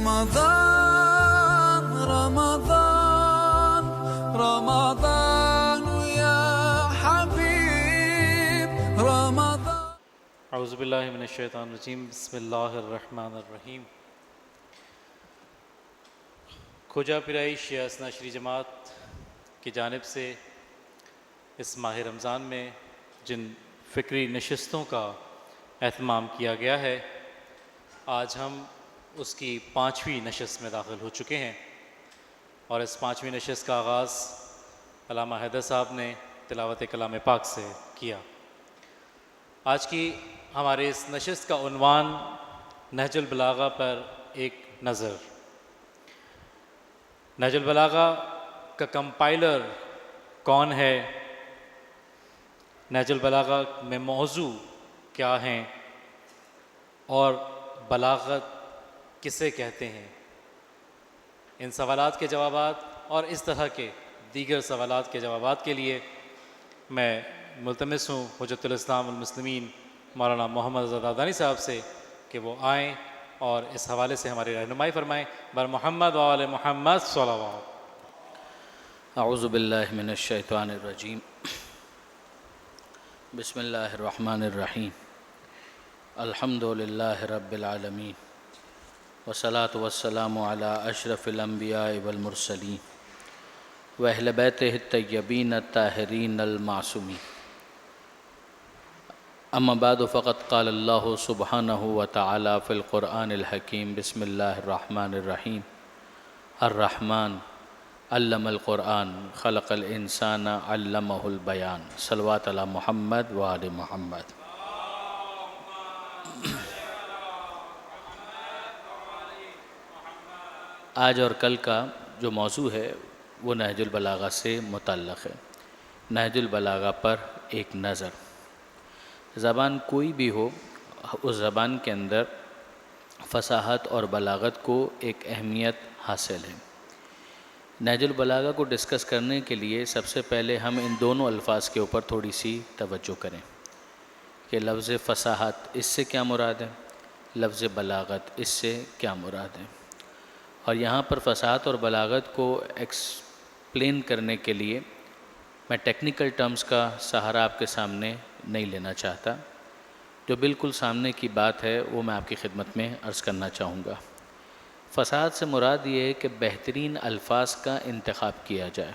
رمضان رمضان رمضان يا حبيب رمضان. اعوذ باللہ من الشیطان الرجیم. بسم اللہ الرحمن الرحیم. کھوجا پرائی شیعہ اثنا عشری جماعت کی جانب سے اس ماہ رمضان میں جن فکری نشستوں کا اہتمام کیا گیا ہے، آج ہم اس کی 5ویں نشست میں داخل ہو چکے ہیں، اور اس 5ویں نشست کا آغاز علامہ حیدر صاحب نے تلاوت کلام پاک سے کیا. آج کی ہمارے اس نشست کا عنوان نہج البلاغہ پر ایک نظر. نہج البلاغہ کا کمپائلر کون ہے؟ نہج البلاغہ میں موضوع کیا ہیں؟ اور بلاغت کسے کہتے ہیں؟ ان سوالات کے جوابات اور اس طرح کے دیگر سوالات کے جوابات کے لیے میں ملتمس ہوں حجت الاسلام والمسلمین مولانا محمد رضا دادانی صاحب سے کہ وہ آئیں اور اس حوالے سے ہماری رہنمائی فرمائیں. بر محمد و آل محمد صلوات. اعوذ باللہ من الشیطان الرجیم. بسم اللہ الرحمن الرحیم. الحمد للہ رب العالمین والصلاة والسلام علی اشرف الانبیاء والمرسلین واہل بیتہ الطیبین الطاہرین المعصومین. اما بعد فقد قال اللہ سبحانہ وتعالی فی القرآن الحکیم. بسم اللہ الرحمن الرحیم. الرحمن علم القرآن خلق الانسان علمہ البیان. صلوات علی محمد و آل محمد. آج اور کل کا جو موضوع ہے وہ نہج البلاغہ سے متعلق ہے. نہج البلاغہ پر ایک نظر. زبان کوئی بھی ہو، اس زبان کے اندر فصاحت اور بلاغت کو ایک اہمیت حاصل ہے. نہج البلاغہ کو ڈسکس کرنے کے لیے سب سے پہلے ہم ان دونوں الفاظ کے اوپر تھوڑی سی توجہ کریں کہ لفظ فصاحت اس سے کیا مراد ہے، لفظ بلاغت اس سے کیا مراد ہے. اور یہاں پر فصاحت اور بلاغت کو ایکسپلین کرنے کے لیے میں ٹیکنیکل ٹرمز کا سہارا آپ کے سامنے نہیں لینا چاہتا. جو بالکل سامنے کی بات ہے وہ میں آپ کی خدمت میں عرض کرنا چاہوں گا. فصاحت سے مراد یہ ہے کہ بہترین الفاظ کا انتخاب کیا جائے.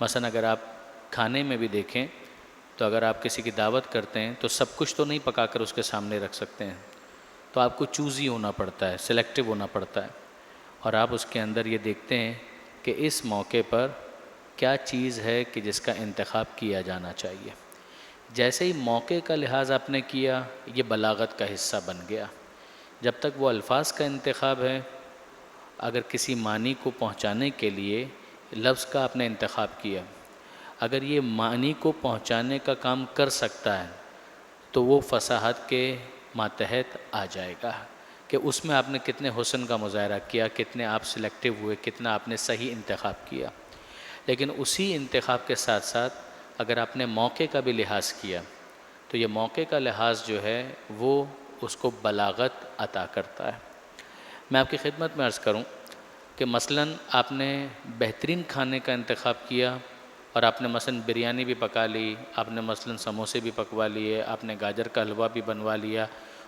مثلا اگر آپ کھانے میں بھی دیکھیں تو اگر آپ کسی کی دعوت کرتے ہیں تو سب کچھ تو نہیں پکا کر اس کے سامنے رکھ سکتے ہیں، تو آپ کو چوزی ہونا پڑتا ہے، سلیکٹیو ہونا پڑتا ہے، اور آپ اس کے اندر یہ دیکھتے ہیں کہ اس موقع پر کیا چیز ہے کہ جس کا انتخاب کیا جانا چاہیے. جیسے ہی موقع کا لحاظ آپ نے کیا، یہ بلاغت کا حصہ بن گیا. جب تک وہ الفاظ کا انتخاب ہے، اگر کسی معنی کو پہنچانے کے لیے لفظ کا آپ نے انتخاب کیا، اگر یہ معنی کو پہنچانے کا کام کر سکتا ہے تو وہ فصاحت کے ماتحت آ جائے گا کہ اس میں آپ نے کتنے حسن کا مظاہرہ کیا، کتنے آپ سلیکٹیو ہوئے، کتنا آپ نے صحیح انتخاب کیا. لیکن اسی انتخاب کے ساتھ ساتھ اگر آپ نے موقع کا بھی لحاظ کیا تو یہ موقع کا لحاظ جو ہے وہ اس کو بلاغت عطا کرتا ہے. میں آپ کی خدمت میں عرض کروں کہ مثلاً آپ نے بہترین کھانے کا انتخاب کیا اور آپ نے مثلاً بریانی بھی پکا لی، آپ نے مثلاً سموسے بھی پکوا لیے، آپ نے گاجر کا حلوہ بھی بنوا لیا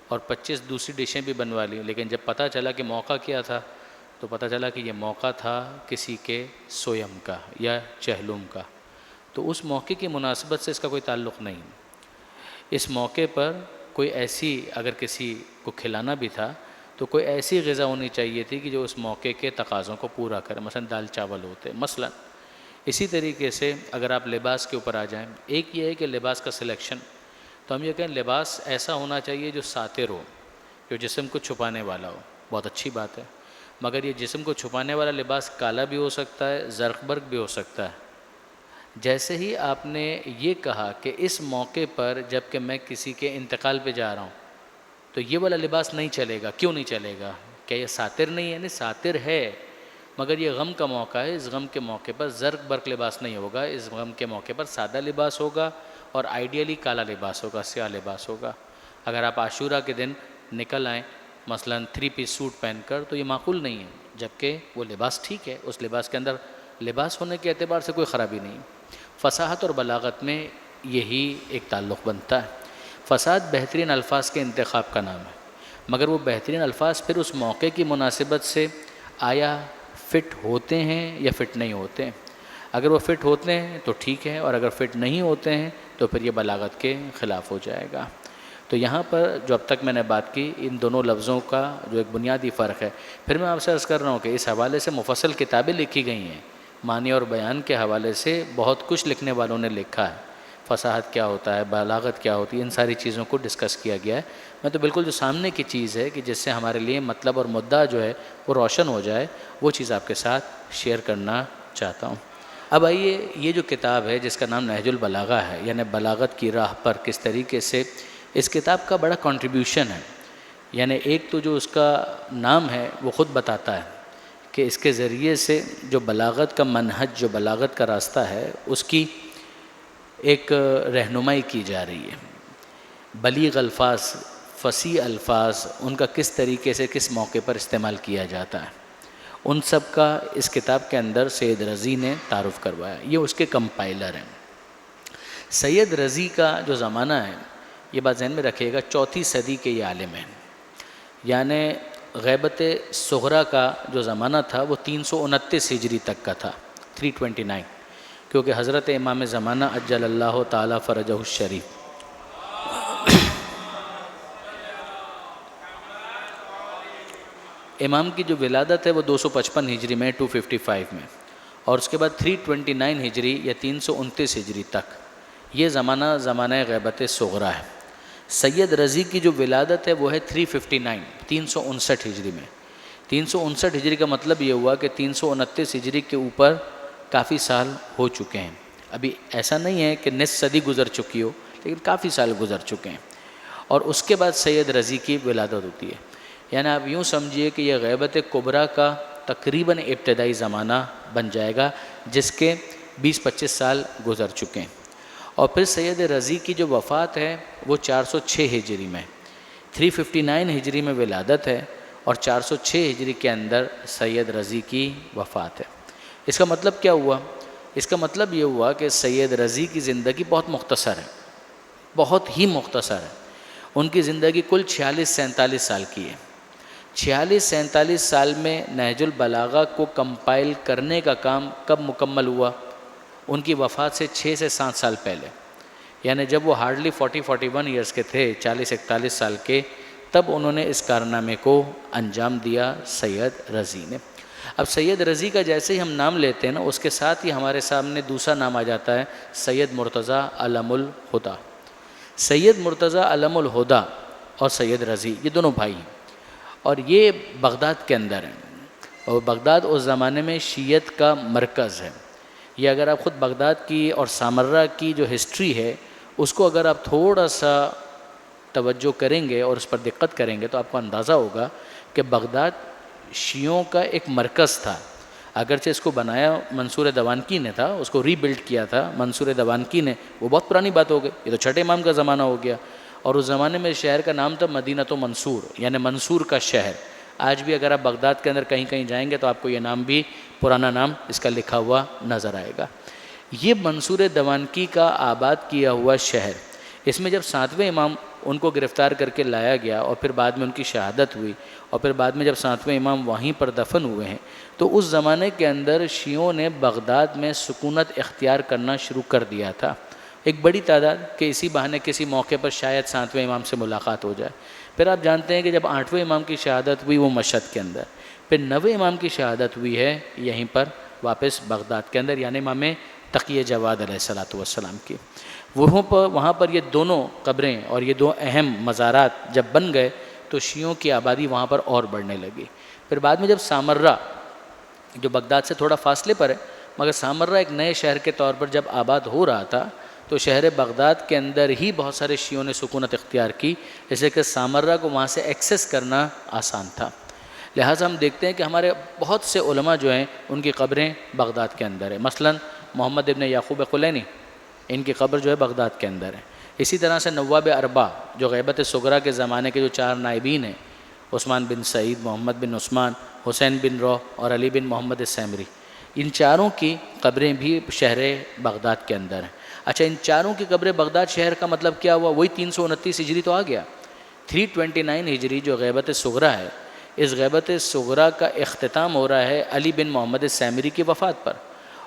اور 25 دوسری ڈشیں بھی بنوا لی. لیکن جب پتہ چلا کہ موقع کیا تھا تو پتہ چلا کہ یہ موقع تھا کسی کے سویم کا یا چہلم کا، تو اس موقع کی مناسبت سے اس کا کوئی تعلق نہیں. اس موقع پر کوئی ایسی اگر کسی کو کھلانا بھی تھا تو کوئی ایسی غذا ہونی چاہیے تھی کہ جو اس موقع کے تقاضوں کو پورا کرے. مثلا دال چاول ہوتے مثلا. اسی طریقے سے اگر آپ لباس کے اوپر آ جائیں، ایک یہ ہے کہ لباس کا سلیکشن، تو ہم یہ کہیں لباس ایسا ہونا چاہیے جو ساتر ہو، جو جسم کو چھپانے والا ہو. بہت اچھی بات ہے، مگر یہ جسم کو چھپانے والا لباس کالا بھی ہو سکتا ہے، زرق برق بھی ہو سکتا ہے. جیسے ہی آپ نے یہ کہا کہ اس موقع پر جب کہ میں کسی کے انتقال پہ جا رہا ہوں تو یہ والا لباس نہیں چلے گا. کیوں نہیں چلے گا؟ کیا یہ ساتر نہیں ہے؟ نہیں، ساتر ہے، مگر یہ غم کا موقع ہے. اس غم کے موقع پر زرق برق لباس نہیں ہوگا، اس غم کے موقع پر سادہ لباس ہوگا اور آئیڈیلی کالا لباس ہوگا، سیاہ لباس ہوگا. اگر آپ عاشورہ کے دن نکل آئیں مثلاً 3 پیس سوٹ پہن کر، تو یہ معقول نہیں ہے، جبکہ وہ لباس ٹھیک ہے، اس لباس کے اندر لباس ہونے کے اعتبار سے کوئی خرابی نہیں۔ فصاحت اور بلاغت میں یہی ایک تعلق بنتا ہے۔ فصاحت بہترین الفاظ کے انتخاب کا نام ہے، مگر وہ بہترین الفاظ پھر اس موقع کی مناسبت سے آیا فٹ ہوتے ہیں یا فٹ نہیں ہوتے ہیں۔ اگر وہ فٹ ہوتے ہیں تو ٹھیک ہے، اور اگر فٹ نہیں ہوتے ہیں تو پھر یہ بلاغت کے خلاف ہو جائے گا۔ تو یہاں پر جو اب تک میں نے بات کی، ان دونوں لفظوں کا جو ایک بنیادی فرق ہے۔ پھر میں آپ سے عرض کر رہا ہوں کہ اس حوالے سے مفصل کتابیں لکھی گئی ہیں، معنی اور بیان کے حوالے سے بہت کچھ لکھنے والوں نے لکھا ہے۔ فصاحت کیا ہوتا ہے، بلاغت کیا ہوتی ہے، ان ساری چیزوں کو ڈسکس کیا گیا ہے۔ میں تو بالکل جو سامنے کی چیز ہے کہ جس سے ہمارے لیے مطلب اور مدعا جو ہے وہ روشن ہو جائے، وہ چیز آپ کے ساتھ شیئر کرنا چاہتا ہوں۔ اب آئیے، یہ جو کتاب ہے جس کا نام نہج البلاغہ ہے، یعنی بلاغت کی راہ پر کس طریقے سے، اس کتاب کا بڑا کنٹریبیوشن ہے۔ یعنی ایک تو جو اس کا نام ہے وہ خود بتاتا ہے کہ اس کے ذریعے سے جو بلاغت کا منہج، جو بلاغت کا راستہ ہے، اس کی ایک رہنمائی کی جا رہی ہے۔ بلیغ الفاظ، فصیح الفاظ، ان کا کس طریقے سے کس موقع پر استعمال کیا جاتا ہے، ان سب کا اس کتاب کے اندر سید رضی نے تعارف کروایا۔ یہ اس کے کمپائلر ہیں۔ سید رضی کا جو زمانہ ہے، یہ بات ذہن میں رکھیے گا، 4 صدی کے یہ عالم ہیں۔ یعنی غیبت صغریٰ کا جو زمانہ تھا وہ 329 ہجری تک کا تھا، 329، کیونکہ حضرت امام زمانہ عجل اللہ تعالیٰ فرجہ الشریف امام کی جو ولادت ہے وہ 255 ہجری میں، 255 میں، اور اس کے بعد 329 ہجری یا 329 ہجری تک یہ زمانہ غیبت صغریٰ ہے۔ سید رضی کی جو ولادت ہے وہ ہے 359، 359 ہجری میں۔ 359 ہجری کا مطلب یہ ہوا کہ 329 ہجری کے اوپر کافی سال ہو چکے ہیں۔ ابھی ایسا نہیں ہے کہ نصف صدی گزر چکی ہو، لیکن کافی سال گزر چکے ہیں، اور اس کے بعد سید رضی کی ولادت ہوتی ہے۔ یعنی آپ یوں سمجھیے کہ یہ غیبت کبریٰ کا تقریباً ابتدائی زمانہ بن جائے گا، جس کے 20-25 سال گزر چکے ہیں۔ اور پھر سید رضی کی جو وفات ہے وہ 406 ہجری میں، 359 ہجری میں ولادت ہے، اور 406 ہجری کے اندر سید رضی کی وفات ہے۔ اس کا مطلب کیا ہوا؟ اس کا مطلب یہ ہوا کہ سید رضی کی زندگی بہت مختصر ہے، بہت ہی مختصر ہے۔ ان کی زندگی کل 46-47 سال کی ہے۔ 46-47 سال میں نہج البلاغہ کو کمپائل کرنے کا کام کب مکمل ہوا؟ ان کی وفات سے 6 سے 7 سال پہلے، یعنی جب وہ ہارڈلی 40-41 ایئرس کے تھے، 40-41 سال کے، تب انہوں نے اس کارنامے کو انجام دیا سید رضی نے۔ اب سید رضی کا جیسے ہی ہم نام لیتے ہیں نا، اس کے ساتھ ہی ہمارے سامنے دوسرا نام آ جاتا ہے، سید مرتضیٰ علم الہدیٰ۔ سید مرتضیٰ علم الہدیٰ اور سید رضی یہ دونوں بھائی ہیں، اور یہ بغداد کے اندر ہیں، اور بغداد اس زمانے میں شیعت کا مرکز ہے۔ یہ اگر آپ خود بغداد کی اور سامرہ کی جو ہسٹری ہے اس کو اگر آپ تھوڑا سا توجہ کریں گے اور اس پر دقت کریں گے تو آپ کو اندازہ ہوگا کہ بغداد شیعوں کا ایک مرکز تھا۔ اگرچہ اس کو بنایا منصور دوانکی نے تھا، اس کو ری بلڈ کیا تھا منصور دوانکی نے، وہ بہت پرانی بات ہو گئی، یہ تو چھٹے امام کا زمانہ ہو گیا۔ اور اس زمانے میں شہر کا نام تھا مدینہ منصور، یعنی منصور کا شہر۔ آج بھی اگر آپ بغداد کے اندر کہیں کہیں جائیں گے تو آپ کو یہ نام بھی، پرانا نام اس کا لکھا ہوا نظر آئے گا۔ یہ منصور دوانکی کا آباد کیا ہوا شہر، اس میں جب 7ویں امام ان کو گرفتار کر کے لایا گیا اور پھر بعد میں ان کی شہادت ہوئی، اور پھر بعد میں جب 7ویں امام وہیں پر دفن ہوئے ہیں، تو اس زمانے کے اندر شیعوں نے بغداد میں سکونت اختیار کرنا شروع کر دیا تھا، ایک بڑی تعداد، کہ اسی بہانے کسی موقع پر شاید 7ویں امام سے ملاقات ہو جائے۔ پھر آپ جانتے ہیں کہ جب 8ویں امام کی شہادت ہوئی وہ مشہد کے اندر، پھر 9ویں امام کی شہادت ہوئی ہے یہیں پر واپس بغداد کے اندر، یعنی امام تقی جواد علیہ السلام کی۔ وہاں پر یہ دونوں قبریں اور یہ 2 اہم مزارات جب بن گئے تو شیعوں کی آبادی وہاں پر اور بڑھنے لگی۔ پھر بعد میں جب سامرہ، جو بغداد سے تھوڑا فاصلے پر ہے مگر سامرہ ایک نئے شہر کے طور پر جب آباد ہو رہا تھا، تو شہر بغداد کے اندر ہی بہت سارے شیعوں نے سکونت اختیار کی، جیسے کہ سامرہ کو وہاں سے ایکسیس کرنا آسان تھا۔ لہٰذا ہم دیکھتے ہیں کہ ہمارے بہت سے علماء جو ہیں ان کی قبریں بغداد کے اندر ہیں۔ مثلا محمد ابن یعقوب قلینی، ان کی قبر جو ہے بغداد کے اندر ہے۔ اسی طرح سے نواب اربع، جو غیبت صغریٰ کے زمانے کے جو 4 نائبین ہیں، عثمان بن سعید، محمد بن عثمان، حسین بن روح اور علی بن محمد السامری، ان چاروں کی قبریں بھی شہر بغداد کے اندر ہیں۔ اچھا، ان چاروں کی قبریں بغداد شہر کا مطلب کیا ہوا؟ وہی 329 ہجری تو آ گیا۔ 329 ہجری جو غیبت صغریٰ ہے، اس غیبت صغریٰ کا اختتام ہو رہا ہے علی بن محمد السامری کی وفات پر،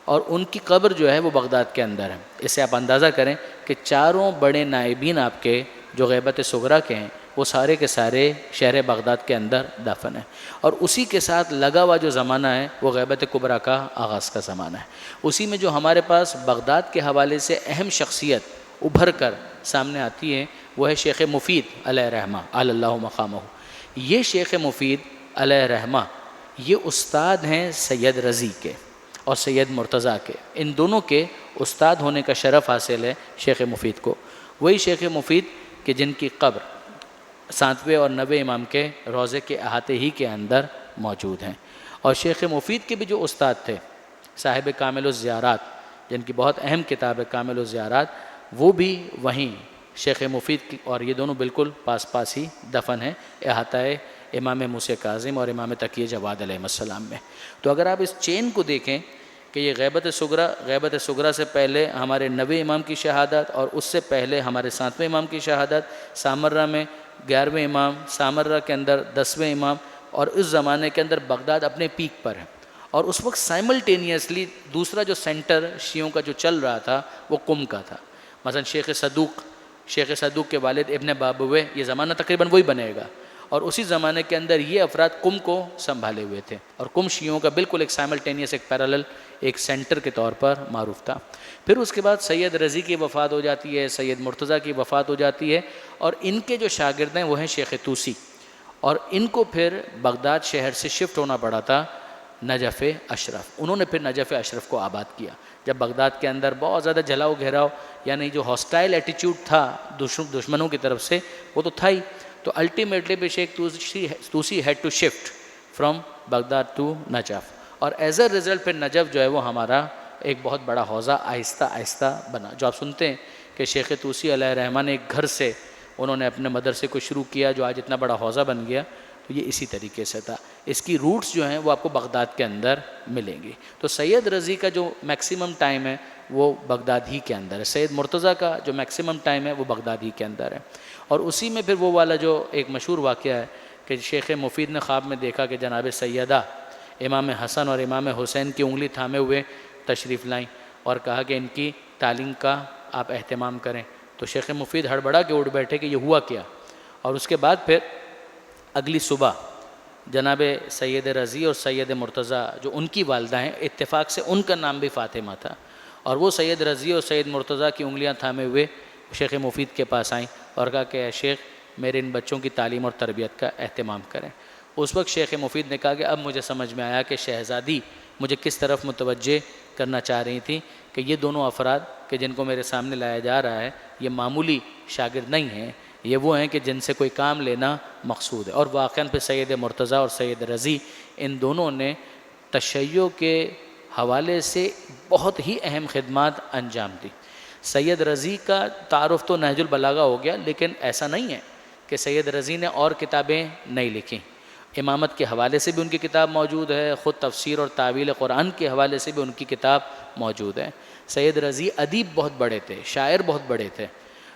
اور ان کی قبر جو ہے وہ بغداد کے اندر ہے۔ اس سے آپ اندازہ کریں کہ چاروں بڑے نائبین آپ کے جو غیبت صغریٰ کے ہیں وہ سارے کے سارے شہر بغداد کے اندر دفن ہیں، اور اسی کے ساتھ لگا ہوا جو زمانہ ہے وہ غیبت کبریٰ کا آغاز کا زمانہ ہے۔ اسی میں جو ہمارے پاس بغداد کے حوالے سے اہم شخصیت ابھر کر سامنے آتی ہے وہ ہے شیخ مفید علیہ رحمہ علی اللہ مقامہ۔ یہ شیخ مفید علیہ رحمہ یہ استاد ہیں سید رضی کے اور سید مرتضیٰ کے، ان دونوں کے استاد ہونے کا شرف حاصل ہے شیخ مفید کو۔ وہی شیخ مفید کہ جن کی قبر 7ویں اور 9ویں امام کے روضے کے احاطے ہی کے اندر موجود ہیں۔ اور شیخ مفید کے بھی جو استاد تھے صاحب کامل الزیارات، جن کی بہت اہم کتاب ہے کامل الزیارات، وہ بھی وہیں شیخ مفید کی، اور یہ دونوں بالکل پاس پاس ہی دفن ہیں احاطہ امام موسیٰ کاظم اور امام تقی جواد علیہ السلام میں۔ تو اگر آپ اس چین کو دیکھیں کہ یہ غیبت صغریٰ سے پہلے ہمارے 9ویں امام کی شہادت، اور اس سے پہلے ہمارے 7ویں امام کی شہادت، سامرہ میں 11ویں امام، سامرہ کے اندر 10ویں امام، اور اس زمانے کے اندر بغداد اپنے پیک پر ہے، اور اس وقت سائملٹینیسلی دوسرا جو سینٹر شیعوں کا جو چل رہا تھا وہ قم کا تھا۔ مثلا شیخ صدوق کے والد ابن بابوے، یہ زمانہ تقریباً وہی بنے گا، اور اسی زمانے کے اندر یہ افراد قم کو سنبھالے ہوئے تھے، اور قم شیعوں کا بالکل ایک سائملٹینیس، ایک پیرالل، ایک سینٹر کے طور پر معروف تھا۔ پھر اس کے بعد سید رضی کی وفات ہو جاتی ہے، سید مرتضیٰ کی وفات ہو جاتی ہے، اور ان کے جو شاگرد ہیں وہ ہیں شیخ طوسی، اور ان کو پھر بغداد شہر سے شفٹ ہونا پڑا تھا نجف اشرف۔ انہوں نے پھر نجف اشرف کو آباد کیا جب بغداد کے اندر بہت زیادہ جلاؤ گھیراؤ، یعنی جو ہاسٹائل ایٹیچیوڈ تھا دشمنوں کی طرف سے وہ تو تھا ہی، تو الٹیمیٹلی بھی Shaikh Tusi had to shift from Baghdad to Najaf, اور ایز اے رزلٹ پھر نجف جو ہے وہ ہمارا ایک بہت بڑا حوزہ آہستہ آہستہ بنا۔ جو آپ سنتے ہیں کہ شیخ طوسی علیہ رحمہ نے ایک گھر سے انہوں نے اپنے مدرسے کو شروع کیا جو آج اتنا بڑا حوزہ بن گیا، تو یہ اسی طریقے سے تھا۔ اس کی روٹس جو ہیں وہ آپ کو بغداد کے اندر ملیں گی۔ تو سید رضی کا جو میکسیمم ٹائم ہے وہ بغداد ہی کے اندر ہے، سید مرتضیٰ کا جو میکسیمم ٹائم ہے وہ بغداد ہی کے اندر ہے، اور اسی میں پھر وہ والا جو ایک مشہور واقعہ ہے کہ شیخ مفید نے خواب میں دیکھا کہ جناب سیدہ امام حسن اور امام حسین کی انگلی تھامے ہوئے تشریف لائیں، اور کہا کہ ان کی تعلیم کا آپ اہتمام کریں۔ تو شیخ مفید ہڑبڑا کے اٹھ بیٹھے کہ یہ ہوا کیا، اور اس کے بعد پھر اگلی صبح جناب سید رضی اور سید مرتضیٰ جو ان کی والدہ ہیں، اتفاق سے ان کا نام بھی فاطمہ تھا، اور وہ سید رضی اور سید مرتضیٰ کی انگلیاں تھامے ہوئے شیخ مفید کے پاس آئیں اور کہا کہ اے شیخ میرے ان بچوں کی تعلیم اور تربیت کا اہتمام کریں۔ اس وقت شیخ مفید نے کہا کہ اب مجھے سمجھ میں آیا کہ شہزادی مجھے کس طرف متوجہ کرنا چاہ رہی تھیں، کہ یہ دونوں افراد کہ جن کو میرے سامنے لایا جا رہا ہے یہ معمولی شاگرد نہیں ہیں، یہ وہ ہیں کہ جن سے کوئی کام لینا مقصود ہے۔ اور واقعاً پہ سید مرتضیٰ اور سید رضی ان دونوں نے تشیع کے حوالے سے بہت ہی اہم خدمات انجام دی۔ سید رضی کا تعارف تو نہج البلاغہ ہو گیا، لیکن ایسا نہیں ہے کہ سید رضی نے اور کتابیں نہیں لکھیں۔ امامت کے حوالے سے بھی ان کی کتاب موجود ہے، خود تفسیر اور تعویل قرآن کے حوالے سے بھی ان کی کتاب موجود ہے۔ سید رضی ادیب بہت بڑے تھے، شاعر بہت بڑے تھے،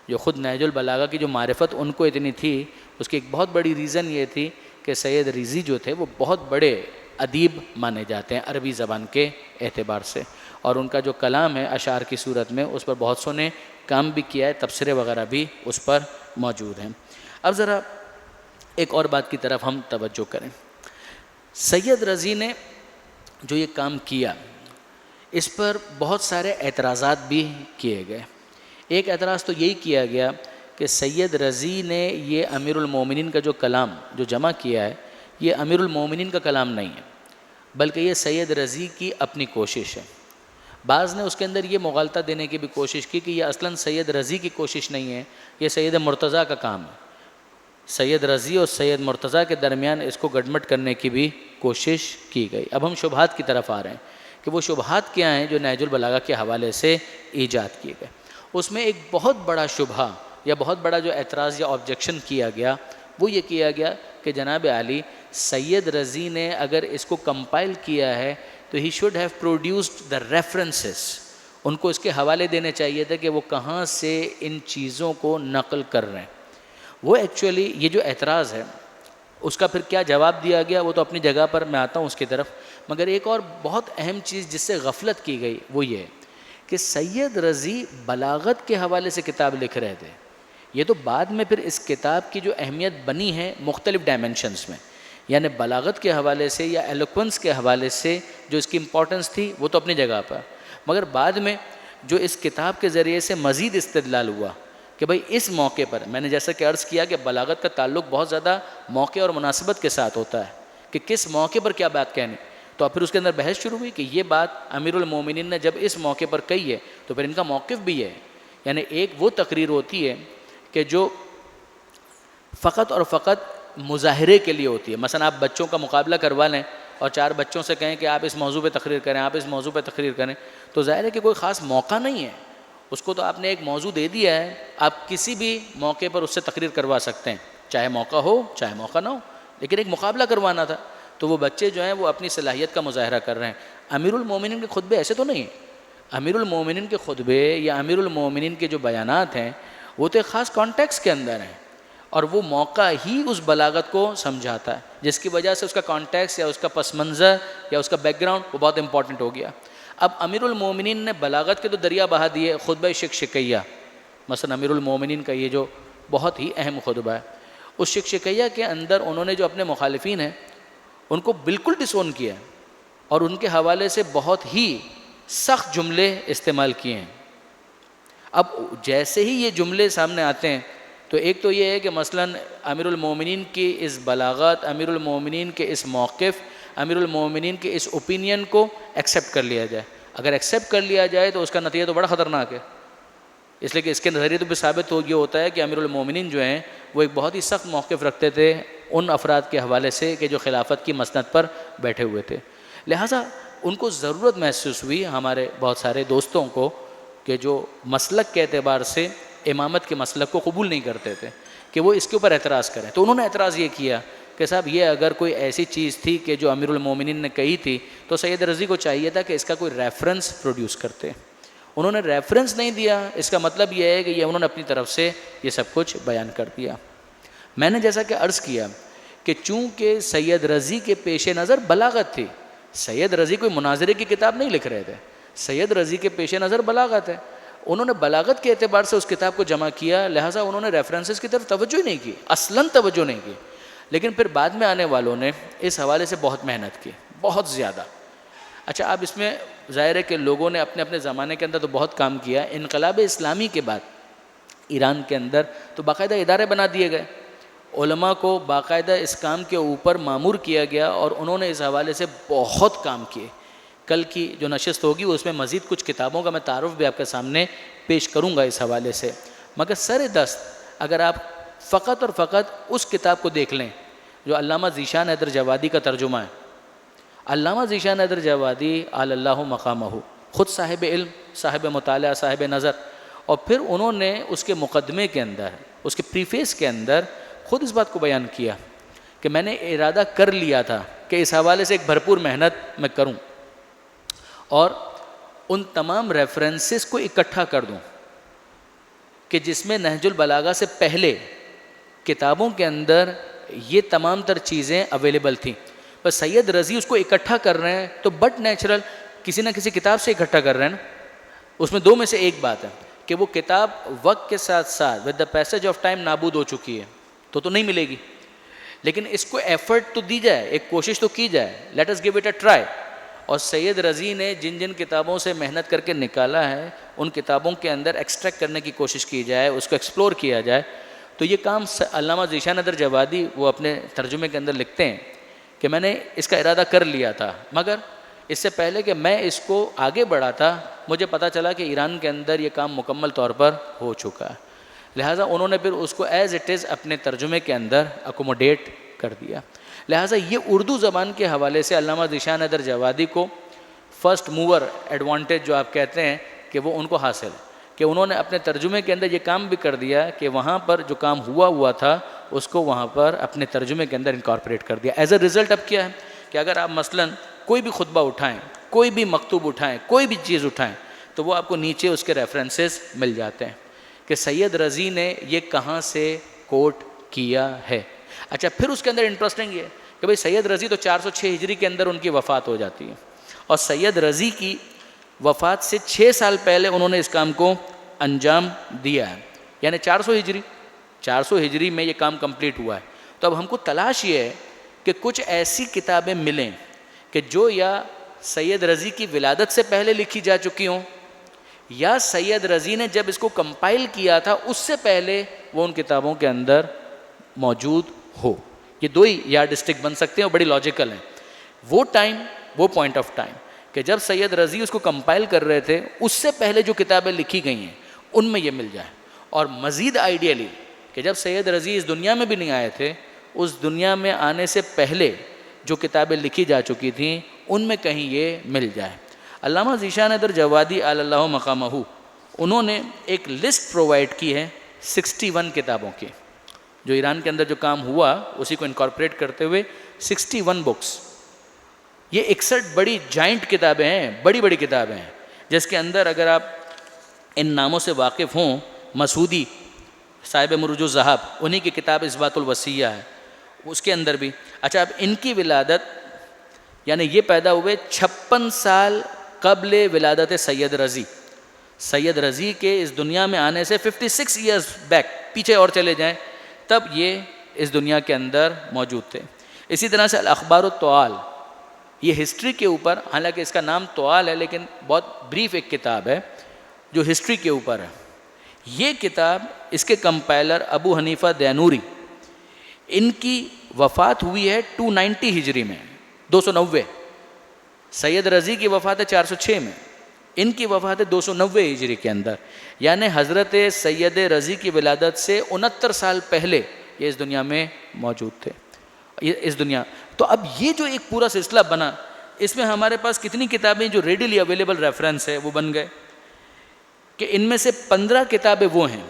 جو خود نہج البلاغہ کی جو معرفت ان کو اتنی تھی، اس کی ایک بہت بڑی ریزن یہ تھی کہ سید رضی جو تھے وہ بہت بڑے ادیب مانے جاتے ہیں عربی زبان کے اعتبار سے، اور ان کا جو کلام ہے اشعار کی صورت میں اس پر بہت سو نے کام بھی کیا ہے، تبصرے وغیرہ بھی اس پر موجود ہیں۔ اب ذرا ایک اور بات کی طرف ہم توجہ کریں۔ سید رضی نے جو یہ کام کیا اس پر بہت سارے اعتراضات بھی کیے گئے۔ ایک اعتراض تو یہی کیا گیا کہ سید رضی نے یہ امیر المومنین کا جو کلام جو جمع کیا ہے یہ امیر المومنین کا کلام نہیں ہے، بلکہ یہ سید رضی کی اپنی کوشش ہے۔ بعض نے اس کے اندر یہ مغالطہ دینے کی بھی کوشش کی کہ یہ اصلاً سید رضی کی کوشش نہیں ہے، یہ سید مرتضیٰ کا کام ہے۔ سید رضی اور سید مرتضیٰ کے درمیان اس کو گڈمٹ کرنے کی بھی کوشش کی گئی۔ اب ہم شبہات کی طرف آ رہے ہیں کہ وہ شبہات کیا ہیں جو نہج البلاغہ کے حوالے سے ایجاد کیے گئے۔ اس میں ایک بہت بڑا شبہہ یا بہت بڑا جو اعتراض یا آبجیکشن کیا گیا وہ یہ کیا گیا کہ جناب عالی سید رضی نے اگر اس کو کمپائل کیا ہے تو he should have produced the references, ان کو اس کے حوالے دینے چاہیے تھے کہ وہ کہاں سے ان چیزوں کو نقل کر رہے ہیں۔ وہ ایکچولی یہ جو اعتراض ہے اس کا پھر کیا جواب دیا گیا وہ تو اپنی جگہ پر، میں آتا ہوں اس کی طرف، مگر ایک اور بہت اہم چیز جس سے غفلت کی گئی وہ یہ ہے کہ سید رضی بلاغت کے حوالے سے کتاب لکھ رہے تھے۔ یہ تو بعد میں پھر اس کتاب کی جو اہمیت بنی ہے مختلف ڈائمنشنز میں، یعنی بلاغت کے حوالے سے یا ایلوکوینس کے حوالے سے جو اس کی امپورٹنس تھی وہ تو اپنی جگہ پر، مگر بعد میں جو اس کتاب کے ذریعے سے مزید استدلال ہوا کہ بھئی اس موقع پر، میں نے جیسا کہ عرض کیا کہ بلاغت کا تعلق بہت زیادہ موقع اور مناسبت کے ساتھ ہوتا ہے کہ کس موقع پر کیا بات کہنی، تو اب پھر اس کے اندر بحث شروع ہوئی کہ یہ بات امیر المومنین نے جب اس موقع پر کہی ہے تو پھر ان کا موقف بھی ہے، یعنی ایک وہ تقریر ہوتی ہے کہ جو فقط اور فقط مظاہرے کے لیے ہوتی ہے۔ مثلا آپ بچوں کا مقابلہ کروا لیں اور 4 بچوں سے کہیں کہ آپ اس موضوع پہ تقریر کریں، آپ اس موضوع پہ تقریر کریں، تو ظاہر ہے کہ کوئی خاص موقع نہیں ہے، اس کو تو آپ نے ایک موضوع دے دیا ہے، آپ کسی بھی موقع پر اس سے تقریر کروا سکتے ہیں، چاہے موقع ہو چاہے موقع نہ ہو، لیکن ایک مقابلہ کروانا تھا تو وہ بچے جو ہیں وہ اپنی صلاحیت کا مظاہرہ کر رہے ہیں۔ امیر المومنین کے خطبے ایسے تو نہیں ہیں، امیر المومنین کے خطبے یا امیر المومنین کے جو بیانات ہیں وہ تو ایک خاص کانٹیکس کے اندر ہیں، اور وہ موقع ہی اس بلاغت کو سمجھاتا ہے، جس کی وجہ سے اس کا کانٹیکس یا اس کا پس منظر یا اس کا بیک گراؤنڈ وہ بہت امپورٹنٹ ہو گیا۔ اب امیر المومنین نے بلاغت کے تو دریا بہا دیے، خطبہ شکشکیہ مثلا امیر المومنین کا یہ جو بہت ہی اہم خطبہ ہے، اس شکشکیہ کے اندر انہوں نے جو اپنے مخالفین ہیں ان کو بالکل ڈسون کیا ہے اور ان کے حوالے سے بہت ہی سخت جملے استعمال کیے ہیں۔ اب جیسے ہی یہ جملے سامنے آتے ہیں تو ایک تو یہ ہے کہ مثلا امیر المومنین کی اس بلاغت، امیر المومنین کے اس موقف، امیر المومنین کے اس اوپینین کو ایکسیپٹ کر لیا جائے۔ اگر ایکسیپٹ کر لیا جائے تو اس کا نتیجہ تو بڑا خطرناک ہے، اس لیے کہ اس کے نظریے تو بھی ثابت یہ ہوتا ہے کہ امیر المومنین جو ہیں وہ ایک بہت ہی سخت موقف رکھتے تھے ان افراد کے حوالے سے کہ جو خلافت کی مسند پر بیٹھے ہوئے تھے، لہٰذا ان کو ضرورت محسوس ہوئی ہمارے بہت سارے دوستوں کو کہ جو مسلک کے اعتبار سے امامت کے مسلک کو قبول نہیں کرتے تھے کہ وہ اس کے اوپر اعتراض کریں، تو انہوں نے اعتراض یہ کیا کہ صاحب یہ اگر کوئی ایسی چیز تھی کہ جو امیر المومنین نے کہی تھی تو سید رضی کو چاہیے تھا کہ اس کا کوئی ریفرنس پروڈیوس کرتے، انہوں نے ریفرنس نہیں دیا، اس کا مطلب یہ ہے کہ یہ انہوں نے اپنی طرف سے یہ سب کچھ بیان کر دیا۔ میں نے جیسا کہ عرض کیا کہ چونکہ سید رضی کے پیش نظر بلاغت تھی، سید رضی کوئی مناظرے کی کتاب نہیں لکھ رہے تھے، سید رضی کے پیش نظر بلاغت ہے، انہوں نے بلاغت کے اعتبار سے اس کتاب کو جمع کیا، لہٰذا انہوں نے ریفرنسز کی طرف توجہ نہیں کی، اصلاً توجہ نہیں کی، لیکن پھر بعد میں آنے والوں نے اس حوالے سے بہت محنت کی، بہت زیادہ۔ اچھا اب اس میں ظاہر ہے کہ لوگوں نے اپنے اپنے زمانے کے اندر تو بہت کام کیا، انقلاب اسلامی کے بعد ایران کے اندر تو باقاعدہ ادارے بنا دیے گئے، علماء کو باقاعدہ اس کام کے اوپر مامور کیا گیا اور انہوں نے اس حوالے سے بہت کام کیے۔ کل کی جو نشست ہوگی اس میں مزید کچھ کتابوں کا میں تعارف بھی آپ کے سامنے پیش کروں گا اس حوالے سے، مگر سر دست اگر آپ فقط اور فقط اس کتاب کو دیکھ لیں جو علامہ ذیشان حیدر جوادی کا ترجمہ ہے۔ علامہ ذیشان حیدر جوادی علی اللہ مقامہ، خود صاحب علم، صاحب مطالعہ، صاحب نظر، اور پھر انہوں نے اس کے مقدمے کے اندر، اس کے پریفیس کے اندر خود اس بات کو بیان کیا کہ میں نے ارادہ کر لیا تھا کہ اس حوالے سے ایک بھرپور محنت میں کروں اور ان تمام ریفرنسز کو اکٹھا کر دوں کہ جس میں نہج البلاغہ سے پہلے کتابوں کے اندر یہ تمام تر چیزیں اویلیبل تھیں، بس سید رضی اس کو اکٹھا کر رہے ہیں تو بٹ نیچرل کسی نہ کسی کتاب سے اکٹھا کر رہے ہیں نا۔ اس میں 2 میں سے ایک بات ہے کہ وہ کتاب وقت کے ساتھ ساتھ with the passage of time نابود ہو چکی ہے تو نہیں ملے گی، لیکن اس کو ایفرٹ تو دی جائے، ایک کوشش تو کی جائے، let us give it a try. اور سید رضی نے جن جن کتابوں سے محنت کر کے نکالا ہے ان کتابوں کے اندر ایکسٹریکٹ کرنے کی کوشش کی جائے، اس کو ایکسپلور کیا جائے، تو یہ کام علامہ ذیشان حیدر جوادی وہ اپنے ترجمے کے اندر لکھتے ہیں کہ میں نے اس کا ارادہ کر لیا تھا، مگر اس سے پہلے کہ میں اس کو آگے بڑھاتا مجھے پتہ چلا کہ ایران کے اندر یہ کام مکمل طور پر ہو چکا ہے، لہٰذا انہوں نے پھر اس کو ایز اٹ از اپنے ترجمے کے اندر اکوموڈیٹ کر دیا۔ لہٰذا یہ اردو زبان کے حوالے سے علامہ ذیشان حیدر جوادی کو فرسٹ موور ایڈوانٹیج جو آپ کہتے ہیں کہ وہ ان کو حاصل ہے کہ انہوں نے اپنے ترجمے کے اندر یہ کام بھی کر دیا کہ وہاں پر جو کام ہوا تھا اس کو وہاں پر اپنے ترجمے کے اندر انکارپوریٹ کر دیا. ایز اے رزلٹ اب کیا ہے کہ اگر آپ مثلاً کوئی بھی خطبہ اٹھائیں, کوئی بھی مکتوب اٹھائیں, کوئی بھی چیز اٹھائیں, تو وہ آپ کو نیچے اس کے ریفرنسز مل جاتے ہیں کہ سید رضی نے یہ کہاں سے کوٹ کیا ہے. اچھا, پھر اس کے اندر انٹرسٹنگ یہ ہے کہ بھئی سید رضی تو 406 ہجری کے اندر ان کی وفات ہو جاتی ہے, اور سید رضی کی وفات سے 6 سال پہلے انہوں نے اس کام کو انجام دیا ہے, یعنی 400 ہجری میں یہ کام کمپلیٹ ہوا ہے. تو اب ہم کو تلاش یہ ہے کہ کچھ ایسی کتابیں ملیں کہ جو یا سید رضی کی ولادت سے پہلے لکھی جا چکی ہوں, یا سید رضی نے جب اس کو کمپائل کیا تھا اس سے پہلے وہ ان کتابوں کے اندر موجود ہو. یہ دو ہی یارڈ اسٹک بن سکتے ہیں اور بڑی لاجیکل ہیں. وہ ٹائم, وہ پوائنٹ آف ٹائم کہ جب سید رضی اس کو کمپائل کر رہے تھے اس سے پہلے جو کتابیں لکھی گئی ہیں ان میں یہ مل جائے, اور مزید آئیڈیلی کہ جب سید رضی اس دنیا میں بھی نہیں آئے تھے, اس دنیا میں آنے سے پہلے جو کتابیں لکھی جا چکی تھیں ان میں کہیں یہ مل جائے. علامہ ذیشان حیدر جوادی علی اللہ مقامہ, انہوں نے ایک لسٹ پرووائڈ کی ہے 61 کتابوں کی, جو ایران کے اندر جو کام ہوا اسی کو انکارپوریٹ کرتے ہوئے 61 بکس. یہ 61 بڑی جائنٹ کتابیں ہیں, بڑی بڑی کتابیں ہیں, جس کے اندر اگر آپ ان ناموں سے واقف ہوں, مسعودی صاحب مروج الذہب, انہی کی کتاب اثبات الوصیہ ہے, اس کے اندر بھی. اچھا, اب ان کی ولادت یعنی یہ پیدا ہوئے 56 سال قبل ولادت سید رضی. سید رضی کے اس دنیا میں آنے سے 56 ایئرز بیک, پیچھے اور چلے جائیں, تب یہ اس دنیا کے اندر موجود تھے. اسی طرح سے الاخبار الطوال, یہ ہسٹری کے اوپر, حالانکہ اس کا نام طوال ہے لیکن بہت بریف ایک کتاب ہے جو ہسٹری کے اوپر ہے. یہ کتاب, اس کے کمپائلر ابو حنیفہ دینوری, ان کی وفات ہوئی ہے 290 ہجری میں, 290. سید رضی کی وفات ہے 406 میں, ان کی وفات ہے 290 ہجری کے اندر, یعنی حضرت سید رضی کی ولادت سے 69 سال پہلے یہ اس دنیا میں موجود تھے. اس دنیا تو اب یہ جو ایک پورا سلسلہ بنا, اس میں ہمارے پاس کتنی کتابیں جو ریڈیلی اویلیبل ریفرنس ہے وہ بن گئے کہ ان میں سے 15 کتابیں وہ ہیں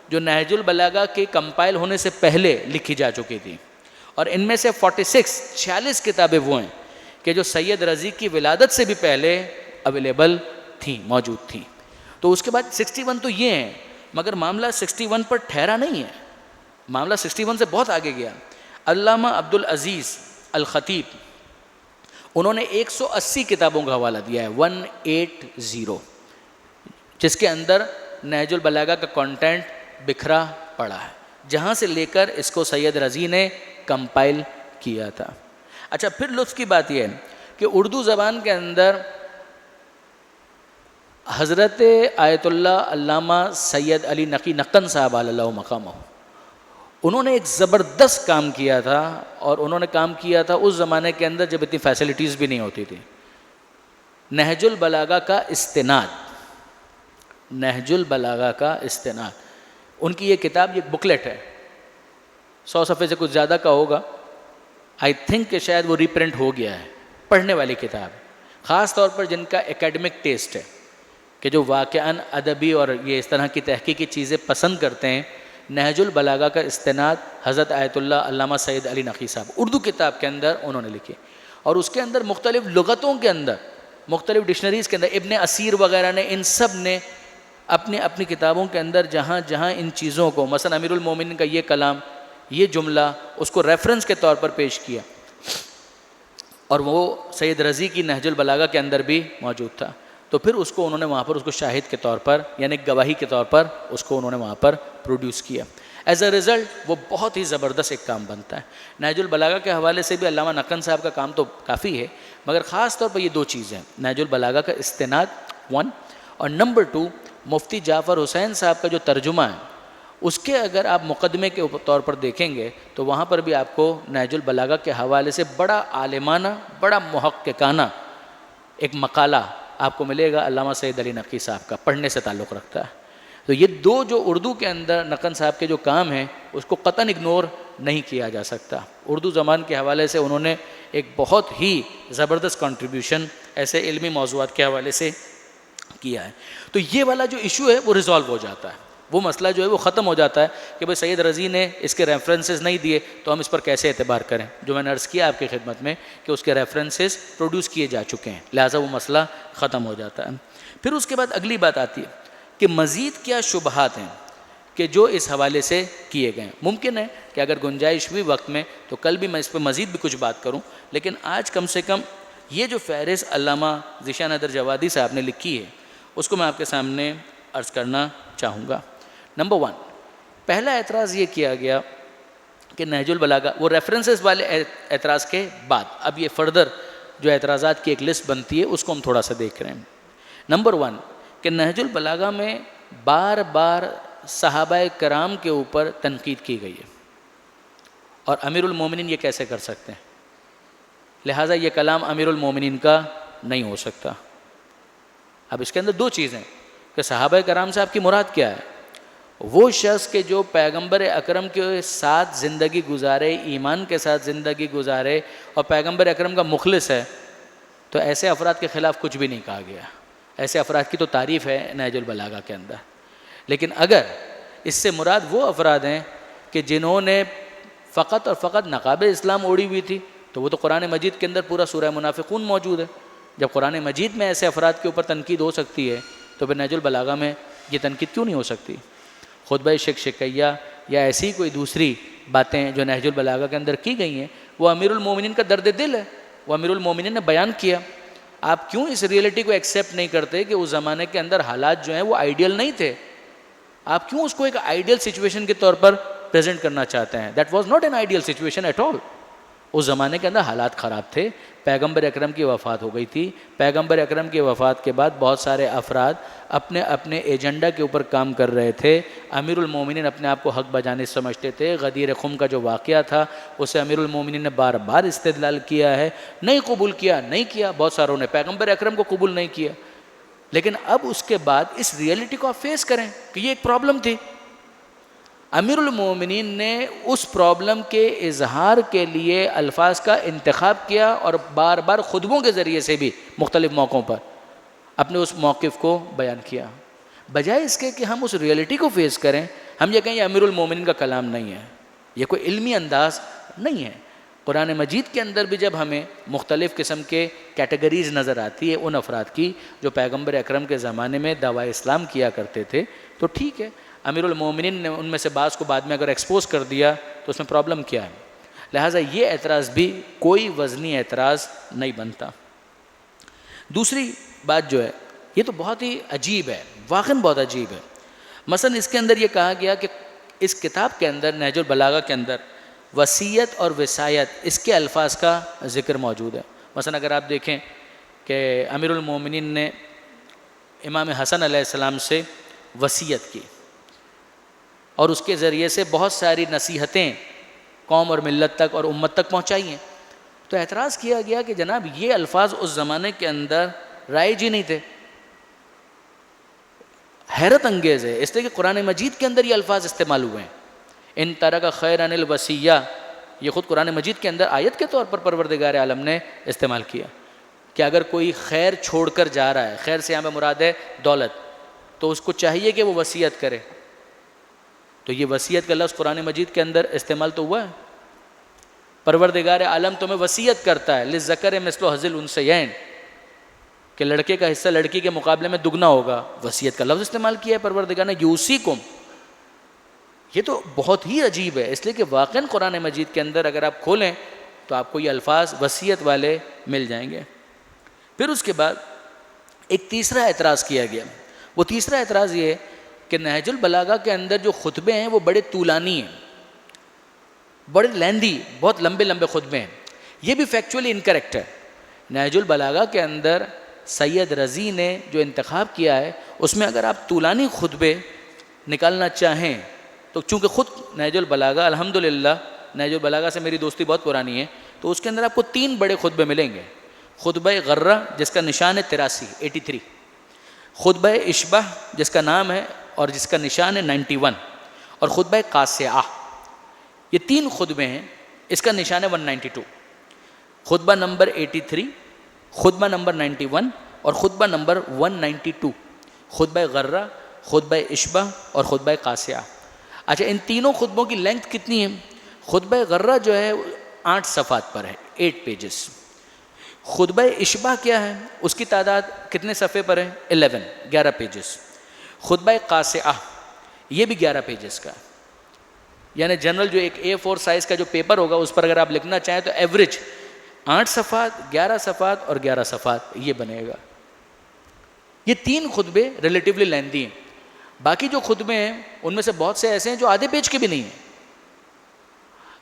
جو نہج البلاغہ کے کمپائل ہونے سے پہلے لکھی جا چکی تھی, اور ان میں سے 46 کتابیں وہ ہیں کہ جو سید رضی کی ولادت سے بھی پہلے اویلیبل تھیں, موجود تھیں. تو اس کے بعد 61 تو یہ ہیں, مگر معاملہ 61 پر ٹھہرا نہیں ہے, معاملہ 61 سے بہت آگے گیا. علامہ عبدالعزیز الخطیب, انہوں نے 180 کتابوں کا حوالہ دیا ہے, 180, جس کے اندر نہج البلاغہ کا کانٹینٹ بکھرا پڑا ہے, جہاں سے لے کر اس کو سید رضی نے کمپائل کیا تھا. اچھا, پھر لطف کی بات یہ ہے کہ اردو زبان کے اندر حضرت آیت اللہ علامہ سید علی نقی نقن صاحب علی اللہ مقامہ, انہوں نے ایک زبردست کام کیا تھا, اور انہوں نے کام کیا تھا اس زمانے کے اندر جب اتنی فیسلٹیز بھی نہیں ہوتی تھی. نہج البلاغہ کا استناد, نہج البلاغہ کا استناد, ان کی یہ کتاب, یہ بکلیٹ ہے, 100 صفحے سے کچھ زیادہ کا ہوگا, آئی تھنک کہ شاید وہ ریپرنٹ ہو گیا ہے. پڑھنے والی کتاب, خاص طور پر جن کا ایکیڈمک ٹیسٹ ہے, کہ جو واقعاً ادبی اور یہ اس طرح کی تحقیقی چیزیں پسند کرتے ہیں. نہج البلاغہ کا استناد حضرت آیت اللہ علامہ سید علی نقی صاحب, اردو کتاب کے اندر انہوں نے لکھی, اور اس کے اندر مختلف لغتوں کے اندر, مختلف ڈکشنریز کے اندر, ابن اسیر وغیرہ نے, ان سب نے اپنی اپنی کتابوں کے اندر جہاں جہاں ان چیزوں کو, مثلا امیر المومنین کا یہ کلام, یہ جملہ, اس کو ریفرنس کے طور پر پیش کیا, اور وہ سید رضی کی نہج البلاغہ کے اندر بھی موجود تھا. تو پھر اس کو انہوں نے وہاں پر اس کو شاہد کے طور پر, یعنی گواہی کے طور پر اس کو انہوں نے وہاں پر پروڈیوس کیا. ایز اے رزلٹ وہ بہت ہی زبردست ایک کام بنتا ہے. نہج البلاغہ کے حوالے سے بھی علامہ نقن صاحب کا کام تو کافی ہے, مگر خاص طور پر یہ دو چیزیں, نہج البلاغہ کا استناد 1, اور نمبر 2 مفتی جعفر حسین صاحب کا جو ترجمہ ہے, اس کے اگر آپ مقدمے کے طور پر دیکھیں گے تو وہاں پر بھی آپ کو نہج البلاغہ کے حوالے سے بڑا عالمانہ, بڑا محققانہ ایک مقالہ آپ کو ملے گا علامہ سید علی نقی صاحب کا, پڑھنے سے تعلق رکھتا ہے. تو یہ دو جو اردو کے اندر نقن صاحب کے جو کام ہیں اس کو قطعاً اگنور نہیں کیا جا سکتا. اردو زبان کے حوالے سے انہوں نے ایک بہت ہی زبردست کنٹریبیوشن ایسے علمی موضوعات کے حوالے سے کیا ہے. تو یہ والا جو ایشو ہے وہ ریزالو ہو جاتا ہے. وہ مسئلہ جو ہے وہ ختم ہو جاتا ہے کہ بھئی سید رضی نے اس کے ریفرنسز نہیں دیے تو ہم اس پر کیسے اعتبار کریں. جو میں نے عرض کیا آپ کی خدمت میں کہ اس کے ریفرنسز پروڈیوس کیے جا چکے ہیں, لہٰذا وہ مسئلہ ختم ہو جاتا ہے. پھر اس کے بعد اگلی بات آتی ہے کہ مزید کیا شبہات ہیں کہ جو اس حوالے سے کیے گئے ہیں. ممکن ہے کہ اگر گنجائش ہوئی وقت میں تو کل بھی میں اس پہ مزید بھی کچھ بات کروں, لیکن آج کم سے کم یہ جو فہرست علامہ ذیشان حیدر جوادی صاحب نے لکھی ہے اس کو میں آپ کے سامنے عرض کرنا چاہوں گا. نمبر 1, پہلا اعتراض یہ کیا گیا کہ نہج البلاغہ, وہ ریفرنسز والے اعتراض کے بعد اب یہ فردر جو اعتراضات کی ایک لسٹ بنتی ہے اس کو ہم تھوڑا سا دیکھ رہے ہیں. نمبر 1 کہ نہج البلاغہ میں بار بار صحابہ کرام کے اوپر تنقید کی گئی ہے اور امیر المومنین یہ کیسے کر سکتے ہیں, لہٰذا یہ کلام امیر المومنین کا نہیں ہو سکتا. اب اس کے اندر دو چیزیں کہ صحابہ کرام سے آپ کی مراد کیا ہے. وہ شخص کہ جو پیغمبر اکرم کے ساتھ زندگی گزارے, ایمان کے ساتھ زندگی گزارے اور پیغمبر اکرم کا مخلص ہے, تو ایسے افراد کے خلاف کچھ بھی نہیں کہا گیا. ایسے افراد کی تو تعریف ہے نہج البلاغہ کے اندر. لیکن اگر اس سے مراد وہ افراد ہیں کہ جنہوں نے فقط اور فقط نقاب اسلام اوڑھی ہوئی تھی, تو وہ تو قرآن مجید کے اندر پورا سورہ منافقون موجود ہے. جب قرآن مجید میں ایسے افراد کے اوپر تنقید ہو سکتی ہے تو پھر نہج البلاغہ میں یہ تنقید کیوں نہیں ہو سکتی. خطبہ شکیہ یا ایسی کوئی دوسری باتیں جو نہج البلاغہ کے اندر کی گئی ہیں وہ امیر المومنین کا درد دل ہے, وہ امیر المومنین نے بیان کیا. آپ کیوں اس ریئلٹی کو ایکسیپٹ نہیں کرتے کہ اس زمانے کے اندر حالات جو ہیں وہ آئیڈیل نہیں تھے. آپ کیوں اس کو ایک آئیڈیل سچویشن کے طور پر پریزنٹ کرنا چاہتے ہیں. That was not an ideal situation at all. اس زمانے کے اندر حالات خراب تھے, پیغمبر اکرم کی وفات ہو گئی تھی. پیغمبر اکرم کی وفات کے بعد بہت سارے افراد اپنے اپنے ایجنڈا کے اوپر کام کر رہے تھے. امیر المومنین اپنے آپ کو حق بجانب سمجھتے تھے. غدیر خم کا جو واقعہ تھا اسے امیر المومنین نے بار بار استدلال کیا ہے, نہیں قبول کیا, نہیں کیا. بہت ساروں نے پیغمبر اکرم کو قبول نہیں کیا. لیکن اب اس کے بعد اس ریئلٹی کو آپ فیس کریں کہ یہ ایک پرابلم تھی. امیر المومنین نے اس پرابلم کے اظہار کے لیے الفاظ کا انتخاب کیا اور بار بار خطبوں کے ذریعے سے بھی مختلف موقعوں پر اپنے اس موقف کو بیان کیا. بجائے اس کے کہ ہم اس ریئلٹی کو فیس کریں, ہم یہ کہیں یہ امیر المومنین کا کلام نہیں ہے, یہ کوئی علمی انداز نہیں ہے. قرآن مجید کے اندر بھی جب ہمیں مختلف قسم کے کیٹیگریز نظر آتی ہے ان افراد کی جو پیغمبر اکرم کے زمانے میں دعویٰ اسلام کیا کرتے تھے, تو ٹھیک ہے امیر المومنین نے ان میں سے بعض کو بعد میں اگر ایکسپوز کر دیا تو اس میں پرابلم کیا ہے. لہٰذا یہ اعتراض بھی کوئی وزنی اعتراض نہیں بنتا. دوسری بات جو ہے یہ تو بہت ہی عجیب ہے, واقعاً بہت عجیب ہے. مثلا اس کے اندر یہ کہا گیا کہ اس کتاب کے اندر نہج البلاغہ کے اندر وصیت اور وصایت اس کے الفاظ کا ذکر موجود ہے. مثلا اگر آپ دیکھیں کہ امیر المومنین نے امام حسن علیہ السلام سے وصیت کی اور اس کے ذریعے سے بہت ساری نصیحتیں قوم اور ملت تک اور امت تک پہنچائی ہیں. تو اعتراض کیا گیا کہ جناب یہ الفاظ اس زمانے کے اندر رائج ہی نہیں تھے. حیرت انگیز ہے اس لیے کہ قرآن مجید کے اندر یہ الفاظ استعمال ہوئے ہیں. ان ترک خیرا الوصیہ, یہ خود قرآن مجید کے اندر آیت کے طور پر پروردگار عالم نے استعمال کیا کہ اگر کوئی خیر چھوڑ کر جا رہا ہے, خیر سے یہاں پہ مراد ہے دولت, تو اس کو چاہیے کہ وہ وصیت کرے. تو یہ وصیت کا لفظ قرآن مجید کے اندر استعمال تو ہوا ہے. پروردگار عالم تمہیں وصیت کرتا ہے للذکر مثل حظ الانثیین, کہ لڑکے کا حصہ لڑکی کے مقابلے میں دگنا ہوگا. وصیت کا لفظ استعمال کیا ہے پروردگار نے, یوصیکم. یہ تو بہت ہی عجیب ہے اس لیے کہ واقعاً قرآن مجید کے اندر اگر آپ کھولیں تو آپ کو یہ الفاظ وصیت والے مل جائیں گے. پھر اس کے بعد ایک تیسرا اعتراض کیا گیا. وہ تیسرا اعتراض یہ ہے کہ نہج البلاغہ کے اندر جو خطبے ہیں وہ بڑے طولانی ہیں, بڑے لیندی, بہت لمبے لمبے خطبے ہیں. یہ بھی فیکچولی انکریکٹ ہے. نہج البلاغہ کے اندر سید رضی نے جو انتخاب کیا ہے اس میں اگر آپ طولانی خطبے نکالنا چاہیں تو چونکہ خود نہج البلاغہ الحمدللہ نہج البلاغہ سے میری دوستی بہت پرانی ہے, تو اس کے اندر آپ کو 3 بڑے خطبے ملیں گے. خطبہ غرہ جس کا نشان ہے 83, خطبہ اشبہ جس کا نام ہے اور جس کا نشان ہے 91, اور خطبہ قاسعہ. یہ 3 خطبے ہیں, اس کا نشان ہے 192. خطبہ نمبر 83, خطبہ نمبر 91 اور خطبہ نمبر 192. خطبہ غرہ خطبہ اشبہ اور خطبہ قاسیہ. اچھا ان تینوں خطبوں کی لینتھ کتنی ہے؟ خطبہ غرہ جو ہے 8 صفحات پر ہے، 8 پیجز. خطبہ اشبہ کیا ہے؟ اس کی تعداد کتنے صفحے پر ہے؟ 11 پیجز. خطبہ قاسیہ یہ بھی 11 پیجز کا، یعنی جنرل جو ایک A4 سائز کا جو پیپر ہوگا اس پر اگر آپ لکھنا چاہیں تو ایوریج 8 صفحات، 11 صفحات اور 11 صفحات یہ بنے گا. یہ 3 خطبے ریلیٹیولی لیندی ہیں. باقی جو خطبے ہیں ان میں سے بہت سے ایسے ہیں جو آدھے پیج کے بھی نہیں ہیں.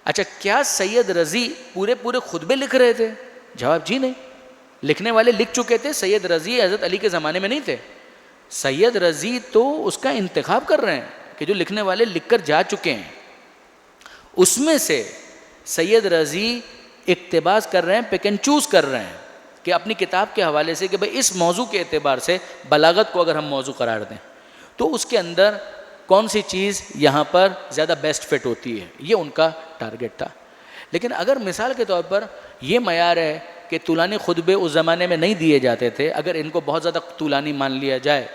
اچھا کیا سید رضی پورے خطبے لکھ رہے تھے؟ جواب جی نہیں. لکھنے والے لکھ چکے تھے. سید رضی حضرت علی کے زمانے میں نہیں تھے. سید رضی تو اس کا انتخاب کر رہے ہیں کہ جو لکھنے والے لکھ کر جا چکے ہیں اس میں سے سید رضی اقتباس کر رہے ہیں، پک اینڈ چوز کر رہے ہیں کہ اپنی کتاب کے حوالے سے کہ بھئی اس موضوع کے اعتبار سے بلاغت کو اگر ہم موضوع قرار دیں تو اس کے اندر کون سی چیز یہاں پر زیادہ بیسٹ فٹ ہوتی ہے، یہ ان کا ٹارگٹ تھا. لیکن اگر مثال کے طور پر یہ معیار ہے کہ طولانی خطبے اس زمانے میں نہیں دیے جاتے تھے، اگر ان کو بہت زیادہ طولانی مان لیا جائے،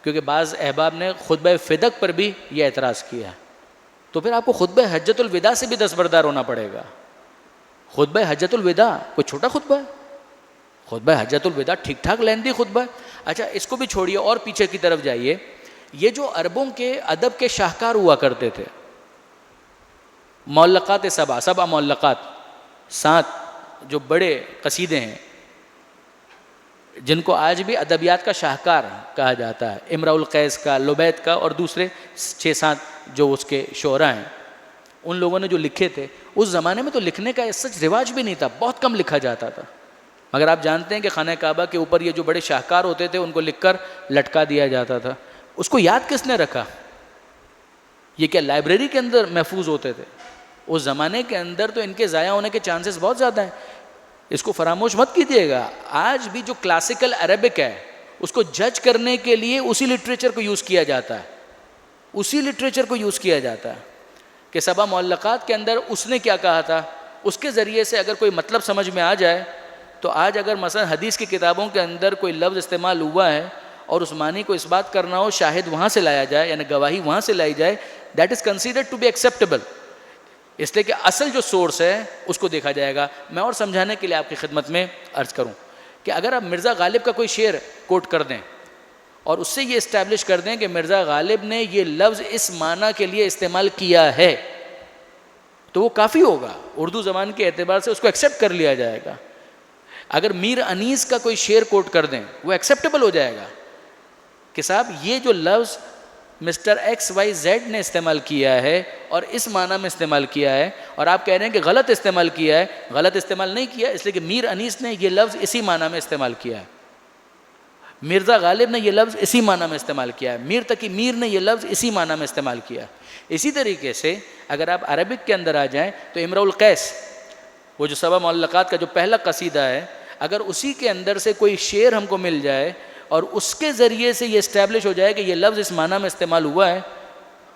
کیونکہ بعض احباب نے خطبہ فدق پر بھی یہ اعتراض کیا ہے، تو پھر آپ کو خطبہ حجۃ الوداع سے بھی دستبردار ہونا پڑے گا. خطبہ حجۃ الوداع کوئی چھوٹا خطبہ ہے؟ خطبہ حجۃ الوداع ٹھیک ٹھاک لیندی خطبہ ہے. اچھا اس کو بھی چھوڑیے اور پیچھے کی طرف جائیے. یہ جو عربوں کے ادب کے شاہکار ہوا کرتے تھے، معلقات 7 معلقات، 7 جو بڑے قصیدے ہیں جن کو آج بھی ادبیات کا شاہکار کہا جاتا ہے، امرؤ القیس کا، لبید کا اور دوسرے 6-7 جو اس کے شعراء ہیں، ان لوگوں نے جو لکھے تھے. اس زمانے میں تو لکھنے کا سچ رواج بھی نہیں تھا، بہت کم لکھا جاتا تھا. مگر آپ جانتے ہیں کہ خانہ کعبہ کے اوپر یہ جو بڑے شاہکار ہوتے تھے ان کو لکھ کر لٹکا دیا جاتا تھا. اس کو یاد کس نے رکھا؟ یہ کیا لائبریری کے اندر محفوظ ہوتے تھے؟ اس زمانے کے اندر تو ان کے ضائع ہونے کے چانسز بہت زیادہ ہیں. اس کو فراموش مت کیجیے گا. آج بھی جو کلاسیکل عربک ہے اس کو جج کرنے کے لیے اسی لٹریچر کو یوز کیا جاتا ہے، اسی لٹریچر کو یوز کیا جاتا ہے کہ 7 معلقات کے اندر اس نے کیا کہا تھا، اس کے ذریعے سے اگر کوئی مطلب سمجھ میں آ جائے تو آج اگر مثلا حدیث کی کتابوں کے اندر کوئی لفظ استعمال ہوا ہے اور اس معنی کو اس بات کرنا ہو، شاہد وہاں سے لایا جائے یعنی گواہی وہاں سے لائی جائے، that is considered to be acceptable. اس لیے کہ اصل جو سورس ہے اس کو دیکھا جائے گا. میں اور سمجھانے کے لیے آپ کی خدمت میں عرض کروں کہ اگر آپ مرزا غالب کا کوئی شعر کوٹ کر دیں اور اس سے یہ اسٹیبلش کر دیں کہ مرزا غالب نے یہ لفظ اس معنی کے لیے استعمال کیا ہے تو وہ کافی ہوگا. اردو زبان کے اعتبار سے اس کو ایکسیپٹ کر لیا جائے گا. اگر میر انیس کا کوئی شعر کوٹ کر دیں وہ ایکسیپٹیبل ہو جائے گا کہ صاحب یہ جو لفظ مسٹر XYZ نے استعمال کیا ہے اور اس معنی میں استعمال کیا ہے اور آپ کہہ رہے ہیں کہ غلط استعمال کیا ہے. غلط استعمال نہیں کیا اس لیے کہ میر انیس نے یہ لفظ اسی معنی میں استعمال کیا ہے، مرزا غالب نے یہ لفظ اسی معنی میں استعمال کیا ہے، میر تقی میر نے یہ لفظ اسی معنی میں استعمال کیا ہے. اسی طریقے سے اگر آپ عربک کے اندر آ جائیں تو امرؤ القیس وہ جو 7 معلقات کا جو پہلا قصیدہ ہے، اگر اسی کے اندر سے کوئی شعر ہم کو مل جائے اور اس کے ذریعے سے یہ اسٹیبلش ہو جائے کہ یہ لفظ اس معنی میں استعمال ہوا ہے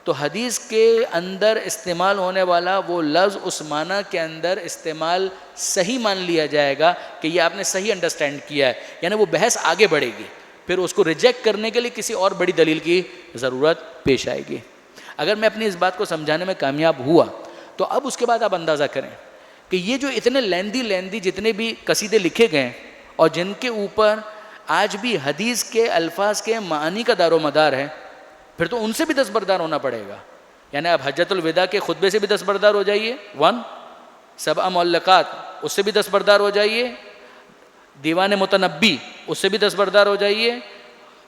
تو حدیث کے اندر استعمال ہونے والا وہ لفظ اس معنی کے اندر استعمال صحیح مان لیا جائے گا کہ یہ آپ نے صحیح انڈرسٹینڈ کیا ہے. یعنی وہ بحث آگے بڑھے گی، پھر اس کو ریجیکٹ کرنے کے لیے کسی اور بڑی دلیل کی ضرورت پیش آئے گی. اگر میں اپنی اس بات کو سمجھانے میں کامیاب ہوا تو اب اس کے بعد آپ اندازہ کریں کہ یہ جو اتنے لیندی جتنے بھی قصیدے لکھے گئے اور جن کے اوپر آج بھی حدیث کے الفاظ کے معانی کا دار و مدار ہے، پھر تو ان سے بھی دستبردار ہونا پڑے گا. یعنی آپ حجۃ الوداع کے خطبے سے بھی دستبردار ہو جائیے، 7 معلقات اس سے بھی دستبردار ہو جائیے، دیوان متنبی اس سے بھی دستبردار ہو جائیے.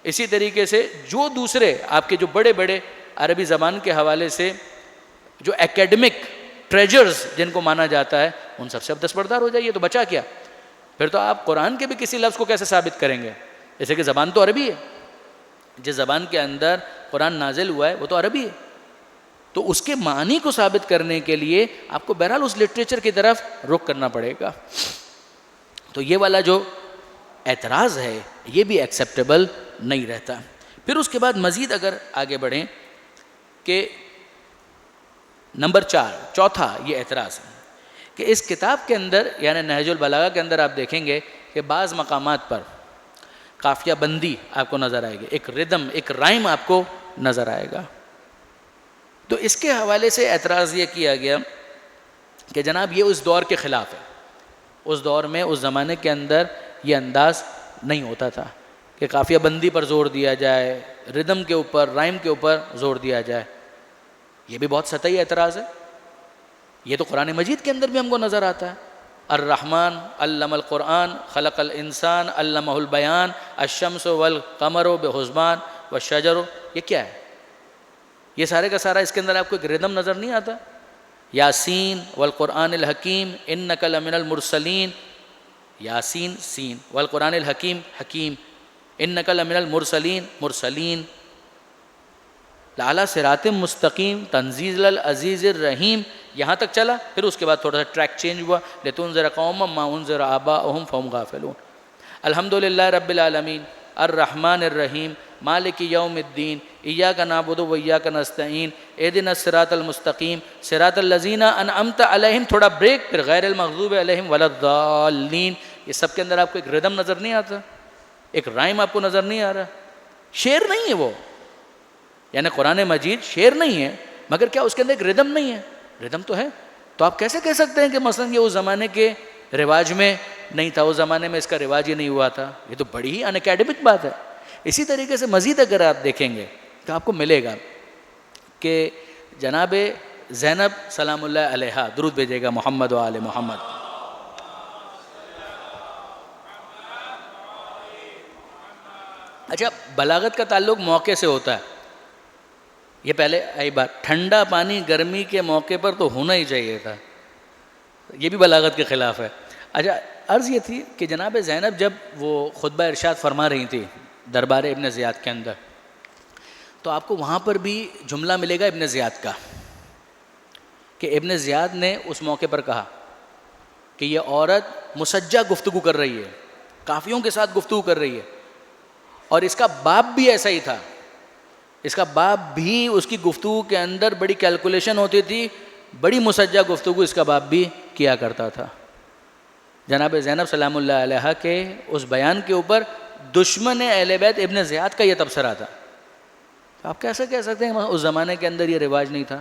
اسی طریقے سے جو دوسرے آپ کے جو بڑے بڑے عربی زبان کے حوالے سے جو ایکیڈمک ٹریجرز جن کو مانا جاتا ہے ان سب سے اب دستبردار ہو جائیے. تو بچا کیا؟ پھر تو آپ قرآن کے بھی کسی لفظ کو کیسے ثابت کریں گے؟ جیسے کہ زبان تو عربی ہے، جس زبان کے اندر قرآن نازل ہوا ہے وہ تو عربی ہے، تو اس کے معنی کو ثابت کرنے کے لیے آپ کو بہرحال اس لٹریچر کی طرف رخ کرنا پڑے گا. تو یہ والا جو اعتراض ہے یہ بھی ایکسیپٹیبل نہیں رہتا. پھر اس کے بعد مزید اگر آگے بڑھیں کہ نمبر 4 چوتھا یہ اعتراض ہے کہ اس کتاب کے اندر یعنی نہج البلاغہ کے اندر آپ دیکھیں گے کہ بعض مقامات پر قافیہ بندی آپ کو نظر آئے گی، ایک ردم، ایک رائم آپ کو نظر آئے گا۔ تو اس کے حوالے سے اعتراض یہ کیا گیا کہ جناب یہ اس دور کے خلاف ہے، اس دور میں اس زمانے کے اندر یہ انداز نہیں ہوتا تھا کہ قافیہ بندی پر زور دیا جائے، ردم کے اوپر، رائم کے اوپر زور دیا جائے۔ یہ بھی بہت سطحی اعتراض ہے، یہ تو قرآن مجید کے اندر بھی ہم کو نظر آتا ہے۔ الرحمن علم القرآن خلق الانسان علمہ البیان الشمس والقمر بحسبان والشجر، یہ کیا ہے؟ یہ سارے کا سارا اس کے اندر آپ کو ایک ردم نظر نہیں آتا؟ یاسین والقرآن الحکیم انک لمن المرسلین، یاسین سین، والقرآن الحکیم حکیم، انک لمن المرسلین مرسلین، لعلی صراط مستقیم تنزیل العزیز الرحیم، یہاں تک چلا۔ پھر اس کے بعد تھوڑا سا ٹریک چینج ہوا، لتنذر قوما ما انذر آباؤہم فہم غافلون۔ الحمدللہ رب العالمین الرحمن الرحیم مالک یوم الدین ایاک نعبد و ایاک نستعین اہدنا الصراط المستقیم صراط الذین انعمت علیہم، تھوڑا بریک، پھر غیر المغضوب علیہم ولا الضالین۔ یہ سب کے اندر آپ کو ایک ردم نظر نہیں آتا؟ ایک رائم آپ کو نظر نہیں آ رہا؟ شعر نہیں ہے وہ، یعنی قرآن مجید شعر نہیں ہے، مگر کیا اس کے اندر ایک ردم نہیں ہے؟ ردم تو ہے۔ تو آپ کیسے کہہ سکتے ہیں کہ مثلا یہ اس زمانے کے رواج میں نہیں تھا، اس زمانے میں اس کا رواج ہی نہیں ہوا تھا؟ یہ تو بڑی ہی ان اکیڈمک بات ہے۔ اسی طریقے سے مزید اگر آپ دیکھیں گے تو آپ کو ملے گا کہ جناب زینب سلام اللہ علیہا، درود بھیجے گا محمد و آل محمد، اچھا بلاغت کا تعلق موقع سے ہوتا ہے، یہ پہلے آئی بات، ٹھنڈا پانی گرمی کے موقع پر تو ہونا ہی چاہیے تھا، یہ بھی بلاغت کے خلاف ہے۔ اچھا عرض یہ تھی کہ جناب زینب جب وہ خطبہ ارشاد فرما رہی تھی دربار ابن زیاد کے اندر، تو آپ کو وہاں پر بھی جملہ ملے گا ابن زیاد کا، کہ ابن زیاد نے اس موقع پر کہا کہ یہ عورت مسجع گفتگو کر رہی ہے، قافیوں کے ساتھ گفتگو کر رہی ہے، اور اس کا باپ بھی ایسا ہی تھا، اس کا باپ بھی اس کی گفتگو کے اندر بڑی کیلکولیشن ہوتی تھی، بڑی مسجع گفتگو اس کا باپ بھی کیا کرتا تھا۔ جناب زینب سلام اللہ علیہ کے اس بیان کے اوپر دشمن اہل بیت ابن زیاد کا یہ تبصرہ تھا۔ آپ کیسے کہہ سکتے ہیں اس زمانے کے اندر یہ رواج نہیں تھا؟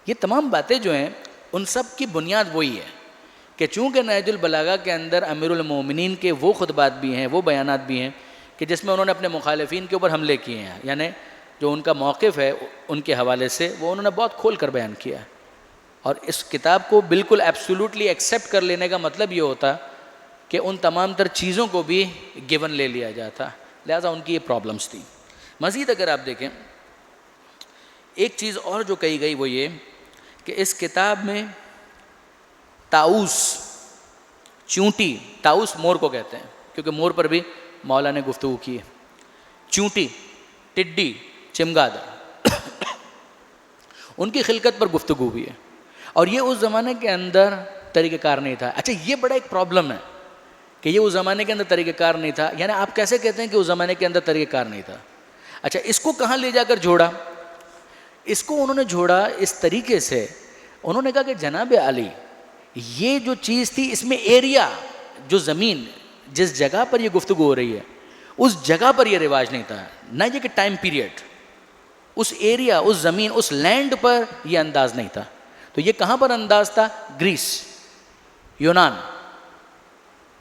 یہ تمام باتیں جو ہیں ان سب کی بنیاد وہی ہے کہ چونکہ نہج البلاغہ کے اندر امیر المومنین کے وہ خطبات بھی ہیں، وہ بیانات بھی ہیں کہ جس میں انہوں نے اپنے مخالفین کے اوپر حملے کیے ہیں، یعنی جو ان کا موقف ہے ان کے حوالے سے وہ انہوں نے بہت کھول کر بیان کیا ہے۔ اور اس کتاب کو بالکل ایبسولوٹلی ایکسیپٹ کر لینے کا مطلب یہ ہوتا کہ ان تمام تر چیزوں کو بھی گیون لے لیا جاتا، لہٰذا ان کی یہ پرابلمس تھی۔ مزید اگر آپ دیکھیں ایک چیز اور جو کہی گئی وہ یہ کہ اس کتاب میں طاؤس، چونٹی، طاؤس مور کو کہتے ہیں کیونکہ مور پر بھی مولا نے گفتگو کی ہے، چونٹی، ٹڈی، چمگادڑ، ان کی خلقت پر گفتگو بھی ہے، اور یہ اس زمانے کے اندر طریقہ کار نہیں تھا۔ اچھا یہ بڑا ایک پرابلم ہے کہ یہ اس زمانے کے اندر طریقہ کار نہیں تھا، یعنی آپ کیسے کہتے ہیں کہ اس زمانے کے اندر طریقہ کار نہیں تھا؟ اچھا اس کو کہاں لے جا کر جوڑا؟ اس کو انہوں نے جوڑا اس طریقے سے، انہوں نے کہا کہ جناب علی یہ جو چیز تھی اس میں ایریا، جو زمین جس جگہ پر یہ گفتگو ہو رہی ہے اس جگہ پر یہ رواج نہیں تھا، نہ یہ کہ ٹائم پیریڈ، اس ایریا، اس زمین، اس لینڈ پر یہ انداز نہیں تھا۔ تو یہ کہاں پر انداز تھا؟ گریس، یونان،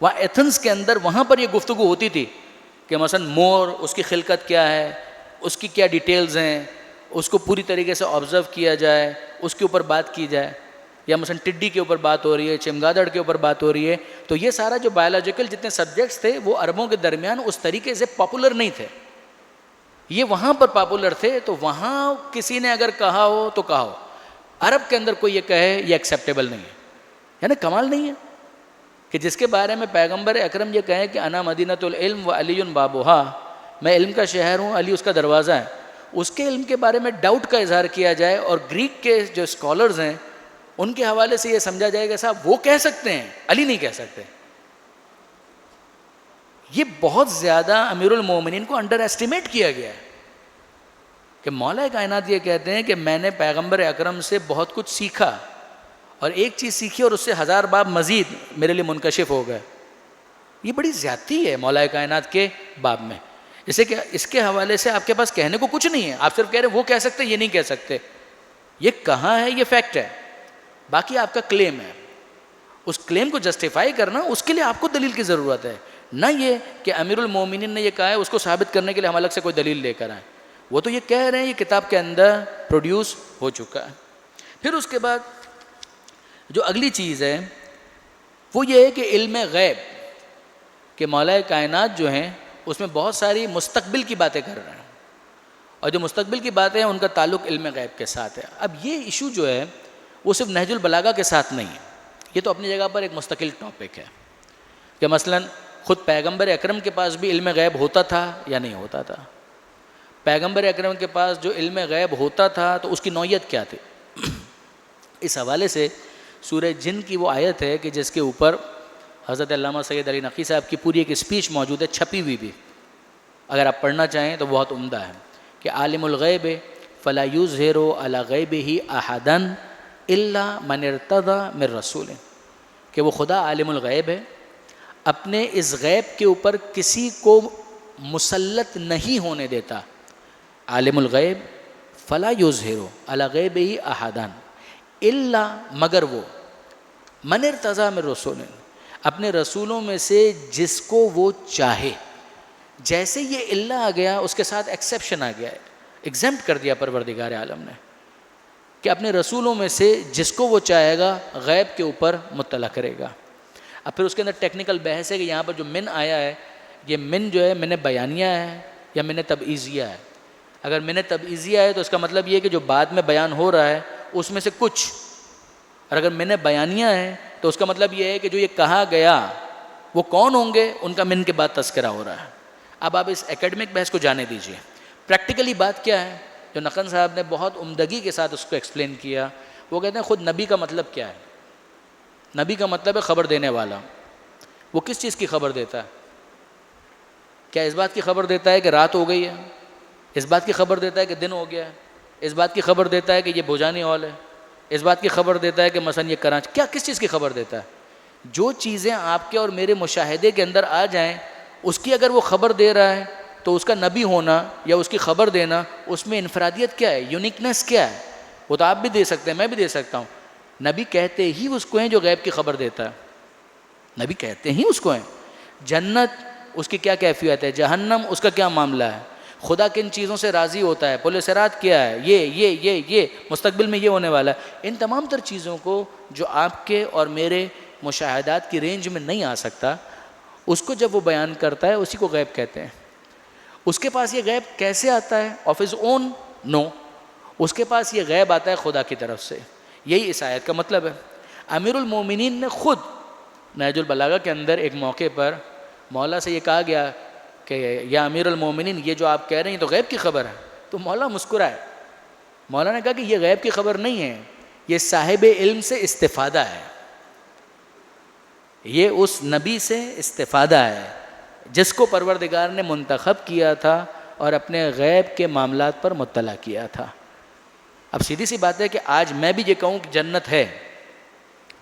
وہاں ایتھنز کے اندر، وہاں پر یہ گفتگو ہوتی تھی کہ مثلا مور، اس کی خلقت کیا ہے، اس کی کیا ڈیٹیلز ہیں، اس کو پوری طریقے سے آبزرو کیا جائے، اس کے اوپر بات کی جائے، یا مثلا ٹڈی کے اوپر بات ہو رہی ہے، چمگادڑ کے اوپر بات ہو رہی ہے۔ تو یہ سارا جو بایولوجیکل جتنے سبجیکٹس تھے وہ عربوں کے درمیان اس طریقے سے پاپولر نہیں تھے، یہ وہاں پر پاپولر تھے، تو وہاں کسی نے اگر کہا ہو تو کہا ہو، عرب کے اندر کوئی یہ کہے یہ ایکسیپٹیبل نہیں ہے، یعنی کمال نہیں ہے کہ جس کے بارے میں پیغمبر اکرم یہ کہیں کہ انا مدینۃ العلم و علی بابوہا، میں علم کا شہر ہوں، علی اس کا دروازہ ہے، اس کے علم کے بارے میں ڈاؤٹ کا اظہار کیا جائے، اور گریک کے جو اسکالرز ہیں ان کے حوالے سے یہ سمجھا جائے گا صاحب وہ کہہ سکتے ہیں، علی نہیں کہہ سکتے۔ یہ بہت زیادہ امیر المومنین کو انڈر ایسٹیمیٹ کیا گیا ہے کہ مولا کائنات یہ کہتے ہیں کہ میں نے پیغمبر اکرم سے بہت کچھ سیکھا، اور ایک چیز سیکھی اور اس سے 1000 باب مزید میرے لیے منکشف ہو گئے۔ یہ بڑی زیادتی ہے مولا کائنات کے باب میں. جیسے کہ اس کے حوالے سے آپ کے پاس کہنے کو کچھ نہیں ہے, آپ صرف کہہ رہے ہیں وہ کہہ سکتے, یہ نہیں کہہ سکتے. یہ کہاں ہے, یہ فیکٹ ہے, باقی آپ کا کلیم ہے. اس کلیم کو جسٹیفائی کرنا, اس کے لیے آپ کو دلیل کی ضرورت ہے, نہ یہ کہ امیر المومنین نے یہ کہا ہے اس کو ثابت کرنے کے لیے ہم الگ سے کوئی دلیل لے کر آئیں. وہ تو یہ کہہ رہے ہیں, یہ کتاب کے اندر پروڈیوس ہو چکا ہے. پھر اس کے بعد جو اگلی چیز ہے وہ یہ ہے کہ علم غیب, کہ مولا کائنات جو ہیں اس میں بہت ساری مستقبل کی باتیں کر رہے ہیں, اور جو مستقبل کی باتیں ہیں ان کا تعلق علم غیب کے ساتھ ہے. اب یہ ایشو جو ہے وہ صرف نہج البلاغہ کے ساتھ نہیں ہے, یہ تو اپنی جگہ پر ایک مستقل ٹاپک ہے کہ مثلا خود پیغمبر اکرم کے پاس بھی علم غیب ہوتا تھا یا نہیں ہوتا تھا. پیغمبر اکرم کے پاس جو علم غیب ہوتا تھا تو اس کی نوعیت کیا تھی. اس حوالے سے سورہ جن کی وہ آیت ہے کہ جس کے اوپر حضرت علامہ سید علی نقی صاحب کی پوری ایک اسپیچ موجود ہے, چھپی ہوئی بھی, اگر آپ پڑھنا چاہیں تو بہت عمدہ ہے, کہ عالم الغیب فلا یظہر علی غیبہ احدا الا من ارتضی من رسول, کہ وہ خدا عالم الغیب ہے, اپنے اس غیب کے اوپر کسی کو مسلط نہیں ہونے دیتا. عالم الغیب فلا یظہر علی غیبہ احدا الا, مگر وہ, من ارتضی من رسول, اپنے رسولوں میں سے جس کو وہ چاہے. جیسے یہ اللہ آ گیا اس کے ساتھ ایکسیپشن آ گیا ہے, ایگزمپٹ کر دیا پروردگار عالم نے, کہ اپنے رسولوں میں سے جس کو وہ چاہے گا غیب کے اوپر مطلع کرے گا. اب پھر اس کے اندر ٹیکنیکل بحث ہے کہ یہاں پر جو من آیا ہے, یہ من جو ہے من بیانیہ ہے یا من تبعیضیہ ہے. اگر من تبعیضیہ ہے تو اس کا مطلب یہ کہ جو بعد میں بیان ہو رہا ہے اس میں سے کچھ, اور اگر من بیانیہ ہے تو اس کا مطلب یہ ہے کہ جو یہ کہا گیا وہ کون ہوں گے, ان کا من کے بعد تذکرہ ہو رہا ہے. اب آپ اس اکیڈمک بحث کو جانے دیجئے, پریکٹیکلی بات کیا ہے جو نقن صاحب نے بہت عمدگی کے ساتھ اس کو ایکسپلین کیا. وہ کہتے ہیں خود نبی کا مطلب کیا ہے. نبی کا مطلب ہے خبر دینے والا. وہ کس چیز کی خبر دیتا ہے؟ کیا اس بات کی خبر دیتا ہے کہ رات ہو گئی ہے, اس بات کی خبر دیتا ہے کہ دن ہو گیا ہے, اس بات کی خبر دیتا ہے کہ یہ بھوجانی ہال ہے, اس بات کی خبر دیتا ہے کہ مثلا یہ کراچی, کیا کس چیز کی خبر دیتا ہے؟ جو چیزیں آپ کے اور میرے مشاہدے کے اندر آ جائیں اس کی اگر وہ خبر دے رہا ہے تو اس کا نبی ہونا یا اس کی خبر دینا, اس میں انفرادیت کیا ہے, یونیکنیس کیا ہے؟ وہ تو آپ بھی دے سکتے ہیں, میں بھی دے سکتا ہوں. نبی کہتے ہی اس کو ہیں جو غیب کی خبر دیتا ہے. نبی کہتے ہی اس کو ہیں. جنت اس کی کیا کیفیت ہے, جہنم اس کا کیا معاملہ ہے, خدا کن چیزوں سے راضی ہوتا ہے, پل صراط کیا ہے, یہ مستقبل میں یہ ہونے والا ہے. ان تمام تر چیزوں کو جو آپ کے اور میرے مشاہدات کی رینج میں نہیں آ سکتا, اس کو جب وہ بیان کرتا ہے اسی کو غیب کہتے ہیں. اس کے پاس یہ غیب کیسے آتا ہے؟ آف ہز اون نو, اس کے پاس یہ غیب آتا ہے خدا کی طرف سے. یہی اس آیت کا مطلب ہے. امیر المومنین نے خود نہج البلاغہ کے اندر ایک موقع پر مولا سے یہ کہا گیا کہ یا امیر المومنین یہ جو آپ کہہ رہے ہیں تو غیب کی خبر ہے. تو مولا مسکرائے. مولا نے کہا کہ یہ غیب کی خبر نہیں ہے, یہ صاحب علم سے استفادہ ہے, یہ اس نبی سے استفادہ ہے جس کو پروردگار نے منتخب کیا تھا اور اپنے غیب کے معاملات پر مطلع کیا تھا. اب سیدھی سی بات ہے کہ آج میں بھی یہ کہوں کہ جنت ہے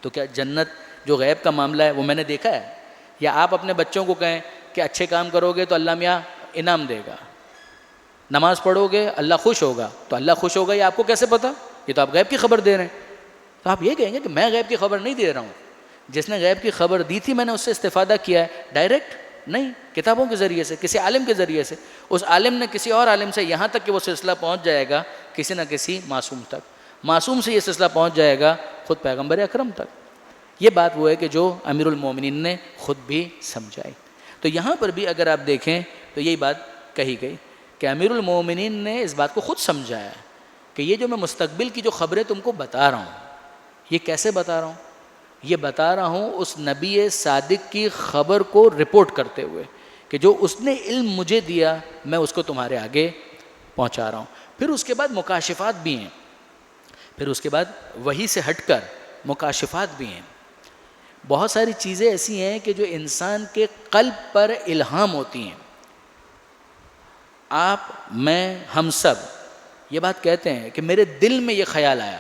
تو کیا جنت جو غیب کا معاملہ ہے وہ میں نے دیکھا ہے؟ یا آپ اپنے بچوں کو کہیں کہ اچھے کام کرو گے تو اللہ میاں انعام دے گا, نماز پڑھو گے اللہ خوش ہوگا, تو اللہ خوش ہوگا یہ آپ کو کیسے پتا؟ یہ تو آپ غیب کی خبر دے رہے ہیں. تو آپ یہ کہیں گے کہ میں غیب کی خبر نہیں دے رہا ہوں, جس نے غیب کی خبر دی تھی میں نے اس سے استفادہ کیا ہے. ڈائریکٹ نہیں, کتابوں کے ذریعے سے, کسی عالم کے ذریعے سے. اس عالم نے کسی اور عالم سے, یہاں تک کہ وہ سلسلہ پہنچ جائے گا کسی نہ کسی معصوم تک, معصوم سے یہ سلسلہ پہنچ جائے گا خود پیغمبر اکرم تک. یہ بات وہ ہے کہ جو امیر المومنین نے خود بھی سمجھائی. تو یہاں پر بھی اگر آپ دیکھیں تو یہی بات کہی گئی کہ امیر المومنین نے اس بات کو خود سمجھایا کہ یہ جو میں مستقبل کی جو خبریں تم کو بتا رہا ہوں, یہ کیسے بتا رہا ہوں؟ یہ بتا رہا ہوں اس نبی صادق کی خبر کو رپورٹ کرتے ہوئے کہ جو اس نے علم مجھے دیا میں اس کو تمہارے آگے پہنچا رہا ہوں. پھر اس کے بعد مکاشفات بھی ہیں, پھر اس کے بعد وحی سے ہٹ کر مکاشفات بھی ہیں. بہت ساری چیزیں ایسی ہیں کہ جو انسان کے قلب پر الہام ہوتی ہیں. آپ, میں, ہم سب یہ بات کہتے ہیں کہ میرے دل میں یہ خیال آیا,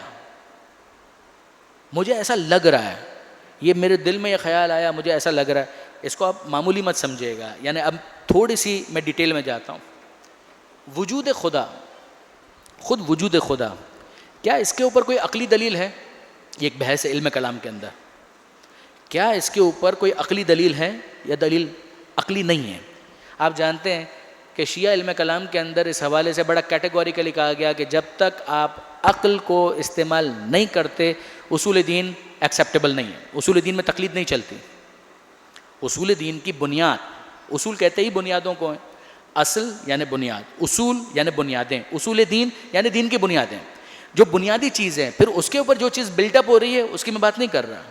مجھے ایسا لگ رہا ہے, یہ میرے دل میں یہ خیال آیا, مجھے ایسا لگ رہا ہے. اس کو آپ معمولی مت سمجھے گا. یعنی اب تھوڑی سی میں ڈیٹیل میں جاتا ہوں. وجود خدا، خود وجود خدا، کیا اس کے اوپر کوئی عقلی دلیل ہے؟ یہ ایک بحث ہے علم کلام کے اندر. کیا اس کے اوپر کوئی عقلی دلیل ہے یا دلیل عقلی نہیں ہے؟ آپ جانتے ہیں کہ شیعہ علم کلام کے اندر اس حوالے سے بڑا کیٹیگوریکلی کہا گیا کہ جب تک آپ عقل کو استعمال نہیں کرتے اصول دین ایکسیپٹیبل نہیں ہے. اصول دین میں تقلید نہیں چلتی. اصول دین کی بنیاد، اصول کہتے ہی بنیادوں کو ہیں، اصل یعنی بنیاد، اصول یعنی بنیادیں، اصول دین یعنی دین کی بنیادیں، جو بنیادی چیز ہے. پھر اس کے اوپر جو چیز بلٹ اپ ہو رہی ہے اس کی میں بات نہیں کر رہا،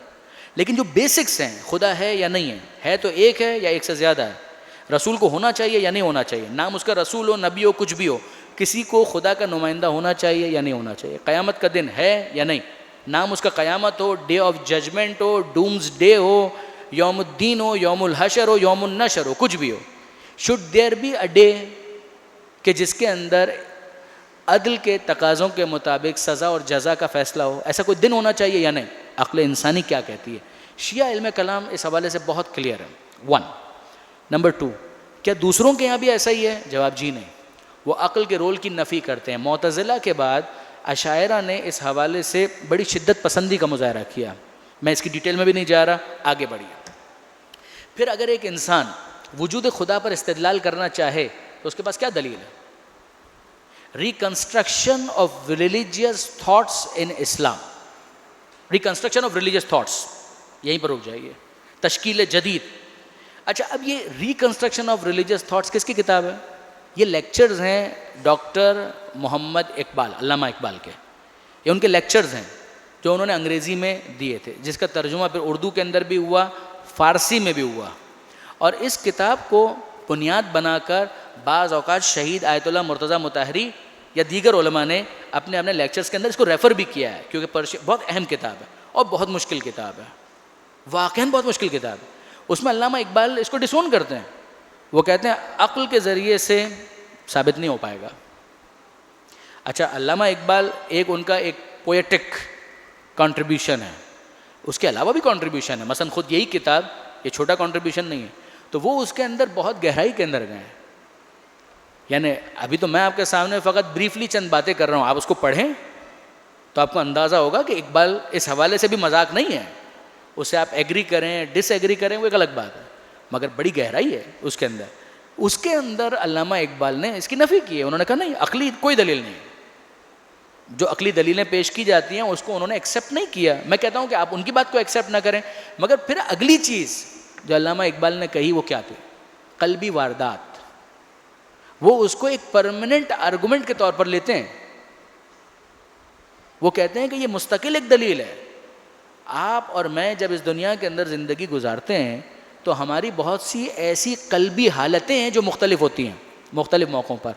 لیکن جو بیسکس ہیں، خدا ہے یا نہیں ہے تو ایک ہے یا ایک سے زیادہ ہے، رسول کو ہونا چاہیے یا نہیں ہونا چاہیے، نام اس کا رسول ہو، نبی ہو، کچھ بھی ہو، کسی کو خدا کا نمائندہ ہونا چاہیے یا نہیں ہونا چاہیے، قیامت کا دن ہے یا نہیں، نام اس کا قیامت ہو، day of judgement doomsday ڈے ہو، یوم الدین ہو، یوم الحشر ہو، یوم النشر ہو، کچھ بھی ہو. Should there be a day کہ جس کے اندر عدل کے تقاضوں کے مطابق سزا اور جزا کا فیصلہ ہو؟ ایسا کوئی دن ہونا چاہیے یا نہیں؟ عقل انسانی کیا کہتی ہے؟ شیعہ علم کلام اس حوالے سے بہت کلیئر ہے. 1. نمبر 2، کیا دوسروں کے یہاں بھی ایسا ہی ہے؟ جواب جی نہیں. وہ عقل کے رول کی نفی کرتے ہیں. معتزلہ کے بعد اشاعرہ نے اس حوالے سے بڑی شدت پسندی کا مظاہرہ کیا. میں اس کی ڈیٹیل میں بھی نہیں جا رہا، آگے بڑھیے. پھر اگر ایک انسان وجود خدا پر استدلال کرنا چاہے تو اس کے پاس کیا دلیل ہے؟ Reconstruction of religious thoughts in Islam. Reconstruction of religious thoughts, یہیں پر رک جائیے. تشکیل جدید. اچھا، اب یہ ریکنسٹرکشن آف ریلیجیس تھاٹس کس کی کتاب ہے؟ یہ لیکچرز ہیں ڈاکٹر محمد اقبال، علامہ اقبال کے. یہ ان کے لیکچرز ہیں جو انہوں نے انگریزی میں دیے تھے، جس کا ترجمہ پھر اردو کے اندر بھی ہوا، فارسی میں بھی ہوا. اور اس کتاب کو بنیاد بنا کر بعض اوقات شہید آیت اللہ مرتضیٰ مطہری یا دیگر علماء نے اپنے لیکچرز کے اندر اس کو ریفر بھی کیا ہے، کیونکہ بہت اہم کتاب ہے اور بہت مشکل کتاب ہے، واقعاً بہت مشکل کتاب ہے. اس میں علامہ اقبال اس کو ڈسون کرتے ہیں. وہ کہتے ہیں عقل کے ذریعے سے ثابت نہیں ہو پائے گا. اچھا، علامہ اقبال ان کا ایک پویٹک کنٹریبیوشن ہے، اس کے علاوہ بھی کنٹریبیوشن ہے. مثلا خود یہی کتاب، یہ چھوٹا کنٹریبیوشن نہیں ہے، تو وہ اس کے اندر بہت گہرائی کے اندر گئے ہیں. یعنی ابھی تو میں آپ کے سامنے فقط بریفلی چند باتیں کر رہا ہوں، آپ اس کو پڑھیں تو آپ کو اندازہ ہوگا کہ اقبال اس حوالے سے بھی مذاق نہیں ہے. اسے آپ ایگری کریں ڈس ایگری کریں وہ ایک الگ بات ہے، مگر بڑی گہرائی ہے اس کے اندر. اس کے اندر علامہ اقبال نے اس کی نفی کی ہے. انہوں نے کہا نہیں، عقلی کوئی دلیل نہیں. جو عقلی دلیلیں پیش کی جاتی ہیں اس کو انہوں نے ایکسیپٹ نہیں کیا. میں کہتا ہوں کہ آپ ان کی بات کو ایکسیپٹ نہ کریں، مگر پھر اگلی چیز جو علامہ اقبال نے کہی وہ کیا تھی؟ قلبی واردات. وہ اس کو ایک پرماننٹ آرگومنٹ کے طور پر لیتے ہیں. وہ کہتے ہیں کہ یہ مستقل ایک دلیل ہے. آپ اور میں جب اس دنیا کے اندر زندگی گزارتے ہیں تو ہماری بہت سی ایسی قلبی حالتیں ہیں جو مختلف ہوتی ہیں مختلف موقعوں پر،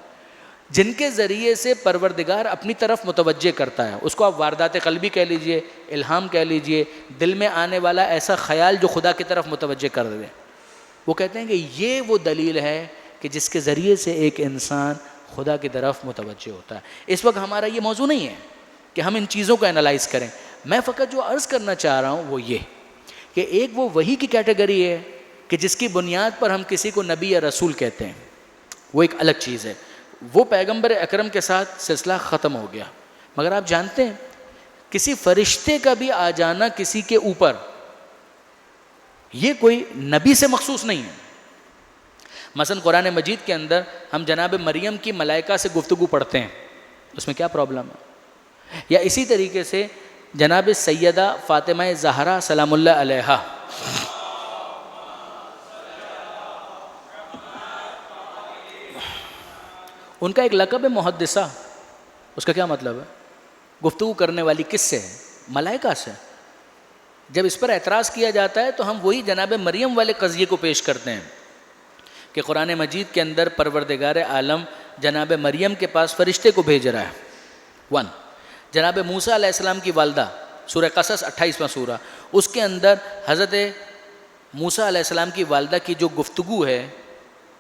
جن کے ذریعے سے پروردگار اپنی طرف متوجہ کرتا ہے. اس کو آپ واردات قلبی کہہ لیجئے، الہام کہہ لیجئے، دل میں آنے والا ایسا خیال جو خدا کی طرف متوجہ کر دے. وہ کہتے ہیں کہ یہ وہ دلیل ہے کہ جس کے ذریعے سے ایک انسان خدا کی طرف متوجہ ہوتا ہے. اس وقت ہمارا یہ موضوع نہیں ہے کہ ہم ان چیزوں کو انالائز کریں. میں فقط جو عرض کرنا چاہ رہا ہوں وہ یہ کہ ایک وہ وحی کی کیٹیگری ہے کہ جس کی بنیاد پر ہم کسی کو نبی یا رسول کہتے ہیں، وہ ایک الگ چیز ہے. وہ پیغمبر اکرم کے ساتھ سلسلہ ختم ہو گیا. مگر آپ جانتے ہیں کسی فرشتے کا بھی آ جانا کسی کے اوپر، یہ کوئی نبی سے مخصوص نہیں ہے. مثلا قرآن مجید کے اندر ہم جناب مریم کی ملائکہ سے گفتگو پڑھتے ہیں، اس میں کیا پرابلم ہے؟ یا اسی طریقے سے جناب سیدہ فاطمہ زہرا سلام اللہ علیہا، ان کا ایک لقب ہے محدثہ. اس کا کیا مطلب ہے؟ گفتگو کرنے والی کس سے ہے؟ ملائکہ سے. جب اس پر اعتراض کیا جاتا ہے تو ہم وہی جناب مریم والے قضیے کو پیش کرتے ہیں کہ قرآن مجید کے اندر پروردگار عالم جناب مریم کے پاس فرشتے کو بھیج رہا ہے. 1. جناب موسیٰ علیہ السلام کی والدہ، سورہ قصص 28واں سورہ، اس کے اندر حضرت موسیٰ علیہ السلام کی والدہ کی جو گفتگو ہے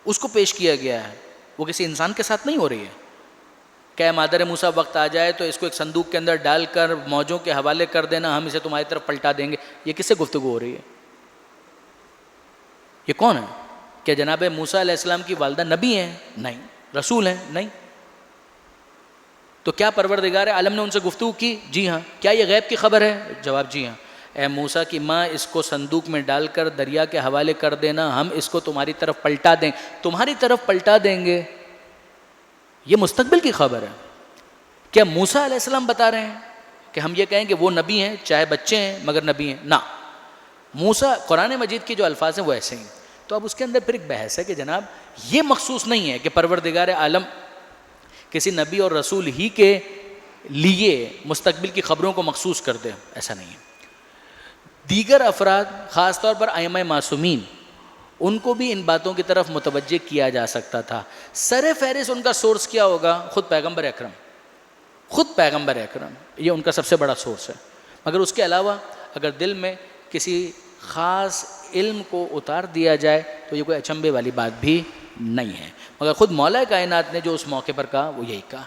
اس کو پیش کیا گیا ہے. وہ کسی انسان کے ساتھ نہیں ہو رہی ہے کہ اے مادر موسیٰ وقت آ جائے تو اس کو ایک صندوق کے اندر ڈال کر موجوں کے حوالے کر دینا، ہم اسے تمہاری طرف پلٹا دیں گے. یہ کس سے گفتگو ہو رہی ہے؟ یہ کون ہے؟ کیا جناب موسیٰ علیہ السلام کی والدہ نبی ہیں؟ نہیں. رسول ہیں؟ نہیں. تو کیا پروردگار عالم نے ان سے گفتگو کی؟ جی ہاں. کیا یہ غیب کی خبر ہے؟ جواب جی ہاں. اے موسیٰ کی ماں اس کو صندوق میں ڈال کر دریا کے حوالے کر دینا، ہم اس کو تمہاری طرف پلٹا دیں. تمہاری طرف پلٹا دیں گے، یہ مستقبل کی خبر ہے. کیا موسیٰ علیہ السلام بتا رہے ہیں کہ ہم یہ کہیں کہ وہ نبی ہیں، چاہے بچے ہیں مگر نبی ہیں؟ نہ. موسیٰ قرآن مجید کے جو الفاظ ہیں وہ ایسے ہیں. تو اب اس کے اندر پھر ایک بحث ہے کہ جناب یہ مخصوص نہیں ہے کہ پروردگار عالم کسی نبی اور رسول ہی کے لیے مستقبل کی خبروں کو مخصوص کر دے. ایسا نہیں ہے. دیگر افراد خاص طور پر ائمہ معصومین، ان کو بھی ان باتوں کی طرف متوجہ کیا جا سکتا تھا. سر فہرست ان کا سورس کیا ہوگا؟ خود پیغمبر اکرم. خود پیغمبر اکرم یہ ان کا سب سے بڑا سورس ہے. مگر اس کے علاوہ اگر دل میں کسی خاص علم کو اتار دیا جائے تو یہ کوئی اچنبھے والی بات بھی نہیں ہے. مگر خود مولا کائنات نے جو اس موقع پر کہا وہ یہی کہا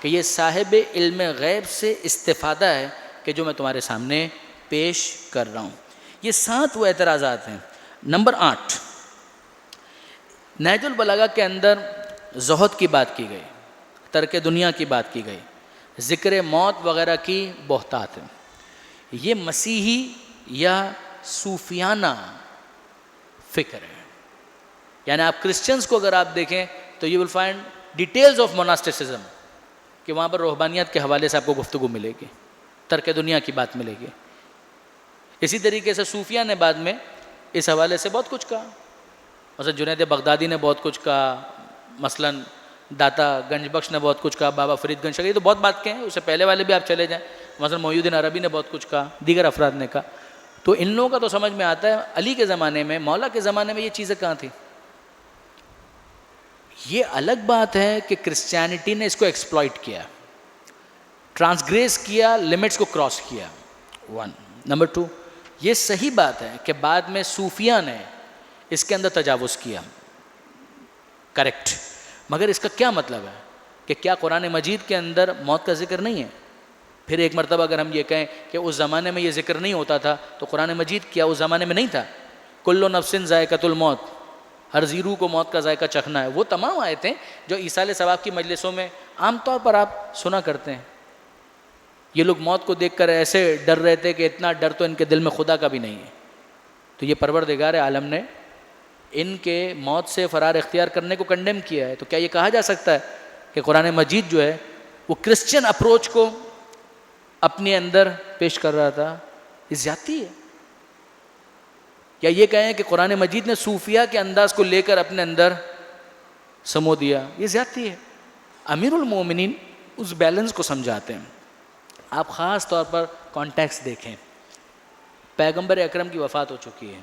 کہ یہ صاحب علم غیب سے استفادہ ہے کہ جو میں تمہارے سامنے پیش کر رہا ہوں. یہ 7 وہ اعتراضات ہیں. نمبر 8، نہج البلاغہ کے اندر زہد کی بات کی گئی، ترک دنیا کی بات کی گئی، ذکر موت وغیرہ کی بہتات ہے. یہ مسیحی یا صوفیانہ فکر ہے. یعنی آپ کرسچنز کو اگر آپ دیکھیں تو you will find details of monasticism, کہ وہاں پر روحانیت کے حوالے سے آپ کو گفتگو ملے گی، ترک دنیا کی بات ملے گی. اسی طریقے سے صوفیہ نے بعد میں اس حوالے سے بہت کچھ کہا. مثلا جنید بغدادی نے بہت کچھ کہا، مثلا داتا گنج بخش نے بہت کچھ کہا، بابا فرید گنج شاہ، یہ تو بہت بات کہیں. اس سے پہلے والے بھی آپ چلے جائیں، مثلا محی الدین عربی نے بہت کچھ کہا، دیگر افراد نے کہا. تو ان لوگوں کا تو سمجھ میں آتا ہے علی کے زمانے میں، مولا کے زمانے میں یہ چیزیں کہاں تھیں. یہ الگ بات ہے کہ کرسچینٹی نے اس کو ایکسپلائٹ کیا، ٹرانسگریس کیا، لمٹس کو کراس کیا. 1. نمبر 2، یہ صحیح بات ہے کہ بعد میں صوفیہ نے اس کے اندر تجاوز کیا، کریکٹ. مگر اس کا کیا مطلب ہے کہ کیا قرآن مجید کے اندر موت کا ذکر نہیں ہے؟ پھر ایک مرتبہ اگر ہم یہ کہیں کہ اس زمانے میں یہ ذکر نہیں ہوتا تھا تو قرآن مجید کیا اس زمانے میں نہیں تھا؟ کل نفس ذائقۃ الموت، ہر زی روح کو موت کا ذائقہ چکھنا ہے. وہ تمام آیتیں جو ایصال ثواب کی مجلسوں میں عام طور پر آپ سنا کرتے ہیں. یہ لوگ موت کو دیکھ کر ایسے ڈر رہے تھے کہ اتنا ڈر تو ان کے دل میں خدا کا بھی نہیں ہے. تو یہ پروردگار عالم نے ان کے موت سے فرار اختیار کرنے کو کنڈیم کیا ہے. تو کیا یہ کہا جا سکتا ہے کہ قرآن مجید جو ہے وہ کرسچن اپروچ کو اپنے اندر پیش کر رہا تھا؟ یہ زیادتی ہے. یا یہ کہیں کہ قرآن مجید نے صوفیہ کے انداز کو لے کر اپنے اندر سمو دیا؟ یہ زیادتی ہے. امیر المومنین اس بیلنس کو سمجھاتے ہیں. آپ خاص طور پر کانٹیکس دیکھیں. پیغمبر اکرم کی وفات ہو چکی ہے،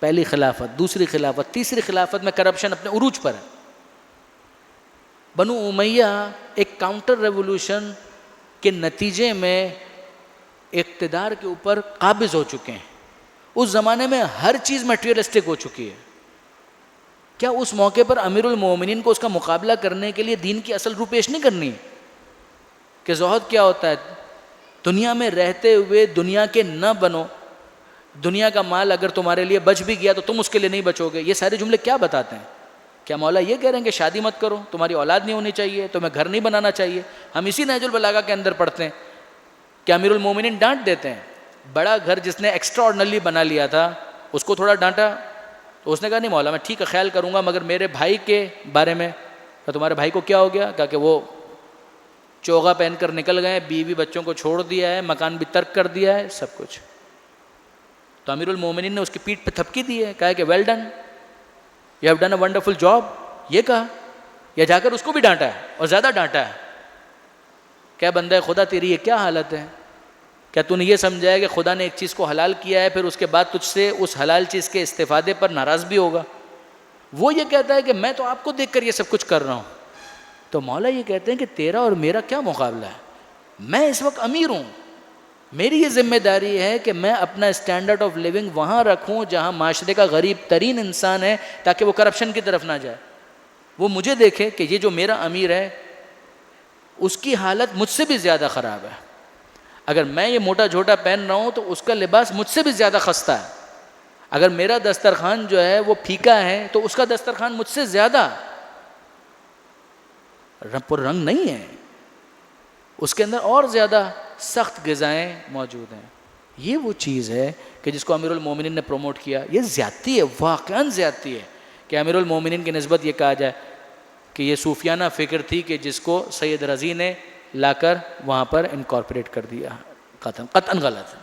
پہلی خلافت، دوسری خلافت، تیسری خلافت میں کرپشن اپنے عروج پر ہے. بنو امیہ ایک کاؤنٹر ریولوشن کے نتیجے میں اقتدار کے اوپر قابض ہو چکے ہیں. اس زمانے میں ہر چیز میٹیریلسٹک ہو چکی ہے. کیا اس موقع پر امیر المومنین کو اس کا مقابلہ کرنے کے لیے دین کی اصل روپیش نہیں کرنی ہے کہ زہد کیا ہوتا ہے؟ دنیا میں رہتے ہوئے دنیا کے نہ بنو، دنیا کا مال اگر تمہارے لیے بچ بھی گیا تو تم اس کے لیے نہیں بچو گے. یہ سارے جملے کیا بتاتے ہیں؟ کیا مولا یہ کہہ رہے ہیں کہ شادی مت کرو، تمہاری اولاد نہیں ہونی چاہیے، تمہیں گھر نہیں بنانا چاہیے؟ ہم اسی نہج البلاغہ کے اندر پڑھتے ہیں کہ امیر المومنین ڈانٹ دیتے ہیں. بڑا گھر جس نے ایکسٹرا آرڈنری بنا لیا تھا اس کو تھوڑا ڈانٹا تو اس نے کہا نہیں مولا میں ٹھیک ہے خیال کروں گا، مگر میرے بھائی کے بارے میں، تمہارے بھائی کو کیا ہو گیا؟ کہا کہ وہ چوغا پہن کر نکل گئے، بیوی بچوں کو چھوڑ دیا ہے، مکان بھی ترک کر دیا ہے، سب کچھ. تو امیر المومنین نے اس کی پیٹھ پہ تھپکی دی ہے، کہا کہ well done, you have done a wonderful job. یہ کہا یا جا کر اس کو بھی ڈانٹا ہے اور زیادہ ڈانٹا ہے. کیا بندہ خدا تیری یہ کیا حالت ہے؟ کیا تو نے یہ سمجھا ہے کہ خدا نے ایک چیز کو حلال کیا ہے پھر اس کے بعد تجھ سے اس حلال چیز کے استفادے پر ناراض بھی ہوگا؟ وہ یہ کہتا ہے کہ میں تو آپ کو دیکھ کر یہ سب کچھ کر رہا ہوں. تو مولا یہ کہتے ہیں کہ تیرا اور میرا کیا مقابلہ ہے؟ میں اس وقت امیر ہوں، میری یہ ذمہ داری ہے کہ میں اپنا اسٹینڈرڈ آف لیونگ وہاں رکھوں جہاں معاشرے کا غریب ترین انسان ہے، تاکہ وہ کرپشن کی طرف نہ جائے. وہ مجھے دیکھے کہ یہ جو میرا امیر ہے اس کی حالت مجھ سے بھی زیادہ خراب ہے. اگر میں یہ موٹا جھوٹا پہن رہا ہوں تو اس کا لباس مجھ سے بھی زیادہ خستہ ہے. اگر میرا دسترخوان جو ہے وہ پھیکا ہے تو اس کا دسترخوان مجھ سے زیادہ پر رنگ نہیں ہے، اس کے اندر اور زیادہ سخت غذائیں موجود ہیں. یہ وہ چیز ہے کہ جس کو امیر المومنین نے پروموٹ کیا. یہ زیادتی ہے، واقعاً زیادتی ہے کہ امیر المومنین کی نسبت یہ کہا جائے کہ یہ صوفیانہ فکر تھی کہ جس کو سید رضی نے لا کر وہاں پر انکارپوریٹ کر دیا. قطعاً غلط ہے.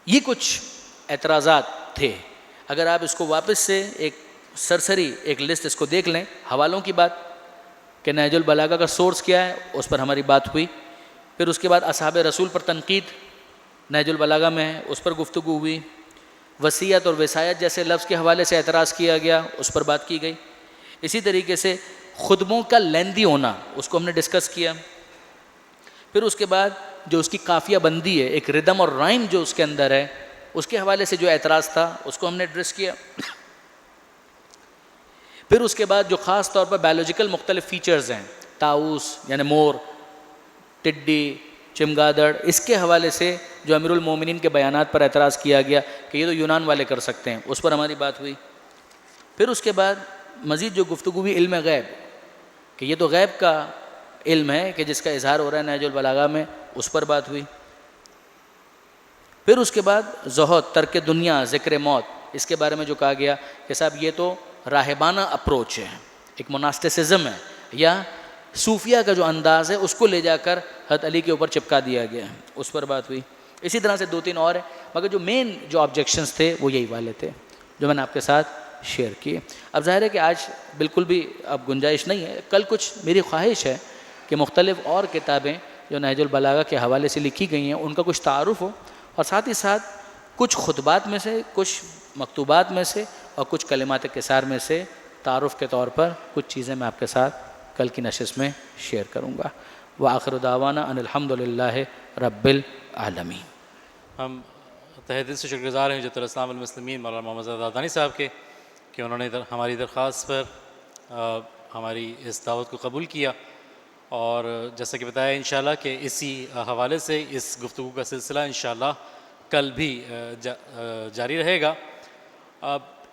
یہ کچھ اعتراضات تھے. اگر آپ اس کو واپس سے ایک سرسری ایک لسٹ اس کو دیکھ لیں، حوالوں کی بات کہ نہج البلاغہ کا سورس کیا ہے، اس پر ہماری بات ہوئی. پھر اس کے بعد اصحاب رسول پر تنقید نہج البلاغہ میں ہے، اس پر گفتگو ہوئی. وصیت اور وصایت جیسے لفظ کے حوالے سے اعتراض کیا گیا، اس پر بات کی گئی. اسی طریقے سے خطبوں کا لیندی ہونا، اس کو ہم نے ڈسکس کیا. پھر اس کے بعد جو اس کی قافیہ بندی ہے، ایک ردم اور رائم جو اس کے اندر ہے، اس کے حوالے سے جو اعتراض تھا اس کو ہم نے ایڈریس کیا. پھر اس کے بعد جو خاص طور پر بایولوجیکل مختلف فیچرز ہیں، طاؤس یعنی مور، ٹڈی، چمگادڑ، اس کے حوالے سے جو امیر المومنین کے بیانات پر اعتراض کیا گیا کہ یہ تو یونان والے کر سکتے ہیں، اس پر ہماری بات ہوئی. پھر اس کے بعد مزید جو گفتگو ہوئی علم غیب، کہ یہ تو غیب کا علم ہے کہ جس کا اظہار ہو رہا ہے نہج البلاغہ میں، اس پر بات ہوئی. پھر اس کے بعد زہد، ترک دنیا، ذکر موت، اس کے بارے میں جو کہا گیا کہ صاحب یہ تو راہبانہ اپروچ ہے، ایک مناسٹسزم ہے، یا صوفیہ کا جو انداز ہے اس کو لے جا کر حضرت علی کے اوپر چپکا دیا گیا ہے، اس پر بات ہوئی. اسی طرح سے 2-3 اور ہیں، مگر جو مین جو آبجیکشنز تھے وہ یہی والے تھے جو میں نے آپ کے ساتھ شیئر کیے. اب ظاہر ہے کہ آج بالکل بھی اب گنجائش نہیں ہے. کل کچھ میری خواہش ہے کہ مختلف اور کتابیں جو نہج البلاغہ کے حوالے سے لکھی گئی ہیں ان کا کچھ تعارف ہو، اور ساتھ ہی ساتھ کچھ خطبات میں سے، کچھ مکتوبات میں سے، اور کچھ کلمات قصار میں سے تعارف کے طور پر کچھ چیزیں میں آپ کے ساتھ کل کی نشست میں شیئر کروں گا. وآخر دعوانا ان الحمد للہ رب العالمین. ہم تہہ دل سے شکر گزار ہیں حجت الاسلام والمسلمین مولانا محمد زیاد عدنانی صاحب کے کہ انہوں نے ہماری درخواست پر ہماری اس دعوت کو قبول کیا، اور جیسا کہ بتایا انشاءاللہ کہ اسی حوالے سے اس گفتگو کا سلسلہ انشاءاللہ کل بھی جاری رہے گا.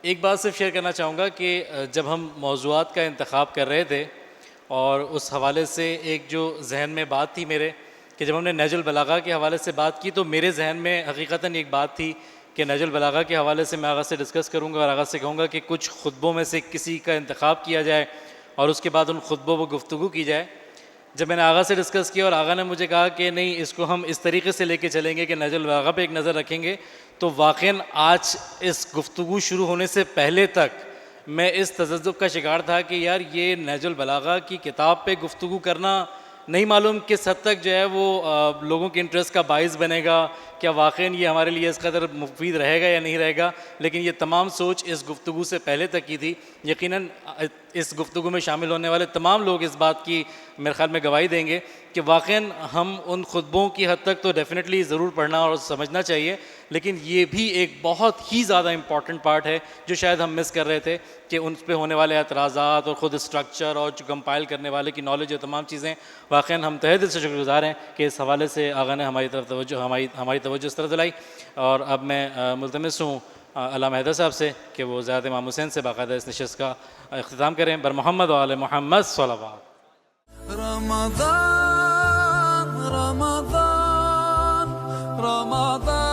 ایک بات صرف شیئر کرنا چاہوں گا کہ جب ہم موضوعات کا انتخاب کر رہے تھے اور اس حوالے سے ایک جو ذہن میں بات تھی میرے کہ جب ہم نے نہج البلاغہ کے حوالے سے بات کی تو میرے ذہن میں حقیقتاً ایک بات تھی کہ نہج البلاغہ کے حوالے سے میں آغا سے ڈسکس کروں گا اور آغا سے کہوں گا کہ کچھ خطبوں میں سے کسی کا انتخاب کیا جائے اور اس کے بعد ان خطبوں پر گفتگو کی جائے. جب میں نے آغا سے ڈسکس کیا اور آغا نے مجھے کہا کہ نہیں اس کو ہم اس طریقے سے لے کے چلیں گے کہ نہج البلاغہ پہ ایک نظر رکھیں گے، تو واقعاً آج اس گفتگو شروع ہونے سے پہلے تک میں اس تذبذب کا شکار تھا کہ یار یہ نہج البلاغہ کی کتاب پہ گفتگو کرنا نہیں معلوم کس حد تک جو ہے وہ لوگوں کے انٹرسٹ کا باعث بنے گا، کیا واقعاً یہ ہمارے لیے اس قدر مفید رہے گا یا نہیں رہے گا. لیکن یہ تمام سوچ اس گفتگو سے پہلے تک کی تھی. یقیناً اس گفتگو میں شامل ہونے والے تمام لوگ اس بات کی میرے خیال میں گواہی دیں گے کہ واقعاً ہم ان خطبوں کی حد تک تو ڈیفینیٹلی ضرور پڑھنا اور سمجھنا چاہیے، لیکن یہ بھی ایک بہت ہی زیادہ امپورٹنٹ پارٹ ہے جو شاید ہم مس کر رہے تھے کہ ان پہ ہونے والے اعتراضات اور خود اسٹرکچر اور جو کمپائل کرنے والے کی نالج اور تمام چیزیں. واقعاً ہم تہہ دل سے شکر گزار ہیں کہ اس حوالے سے آغا نے ہماری طرف ہماری توجہ اس طرف دلائی. اور اب میں ملتمس ہوں علامہ حیدر صاحب سے کہ وہ زیارت امام حسین سے باقاعدہ اس نشست کا اختتام کریں. بر محمد و آل محمد صلوات. رمضان رمضان رمضان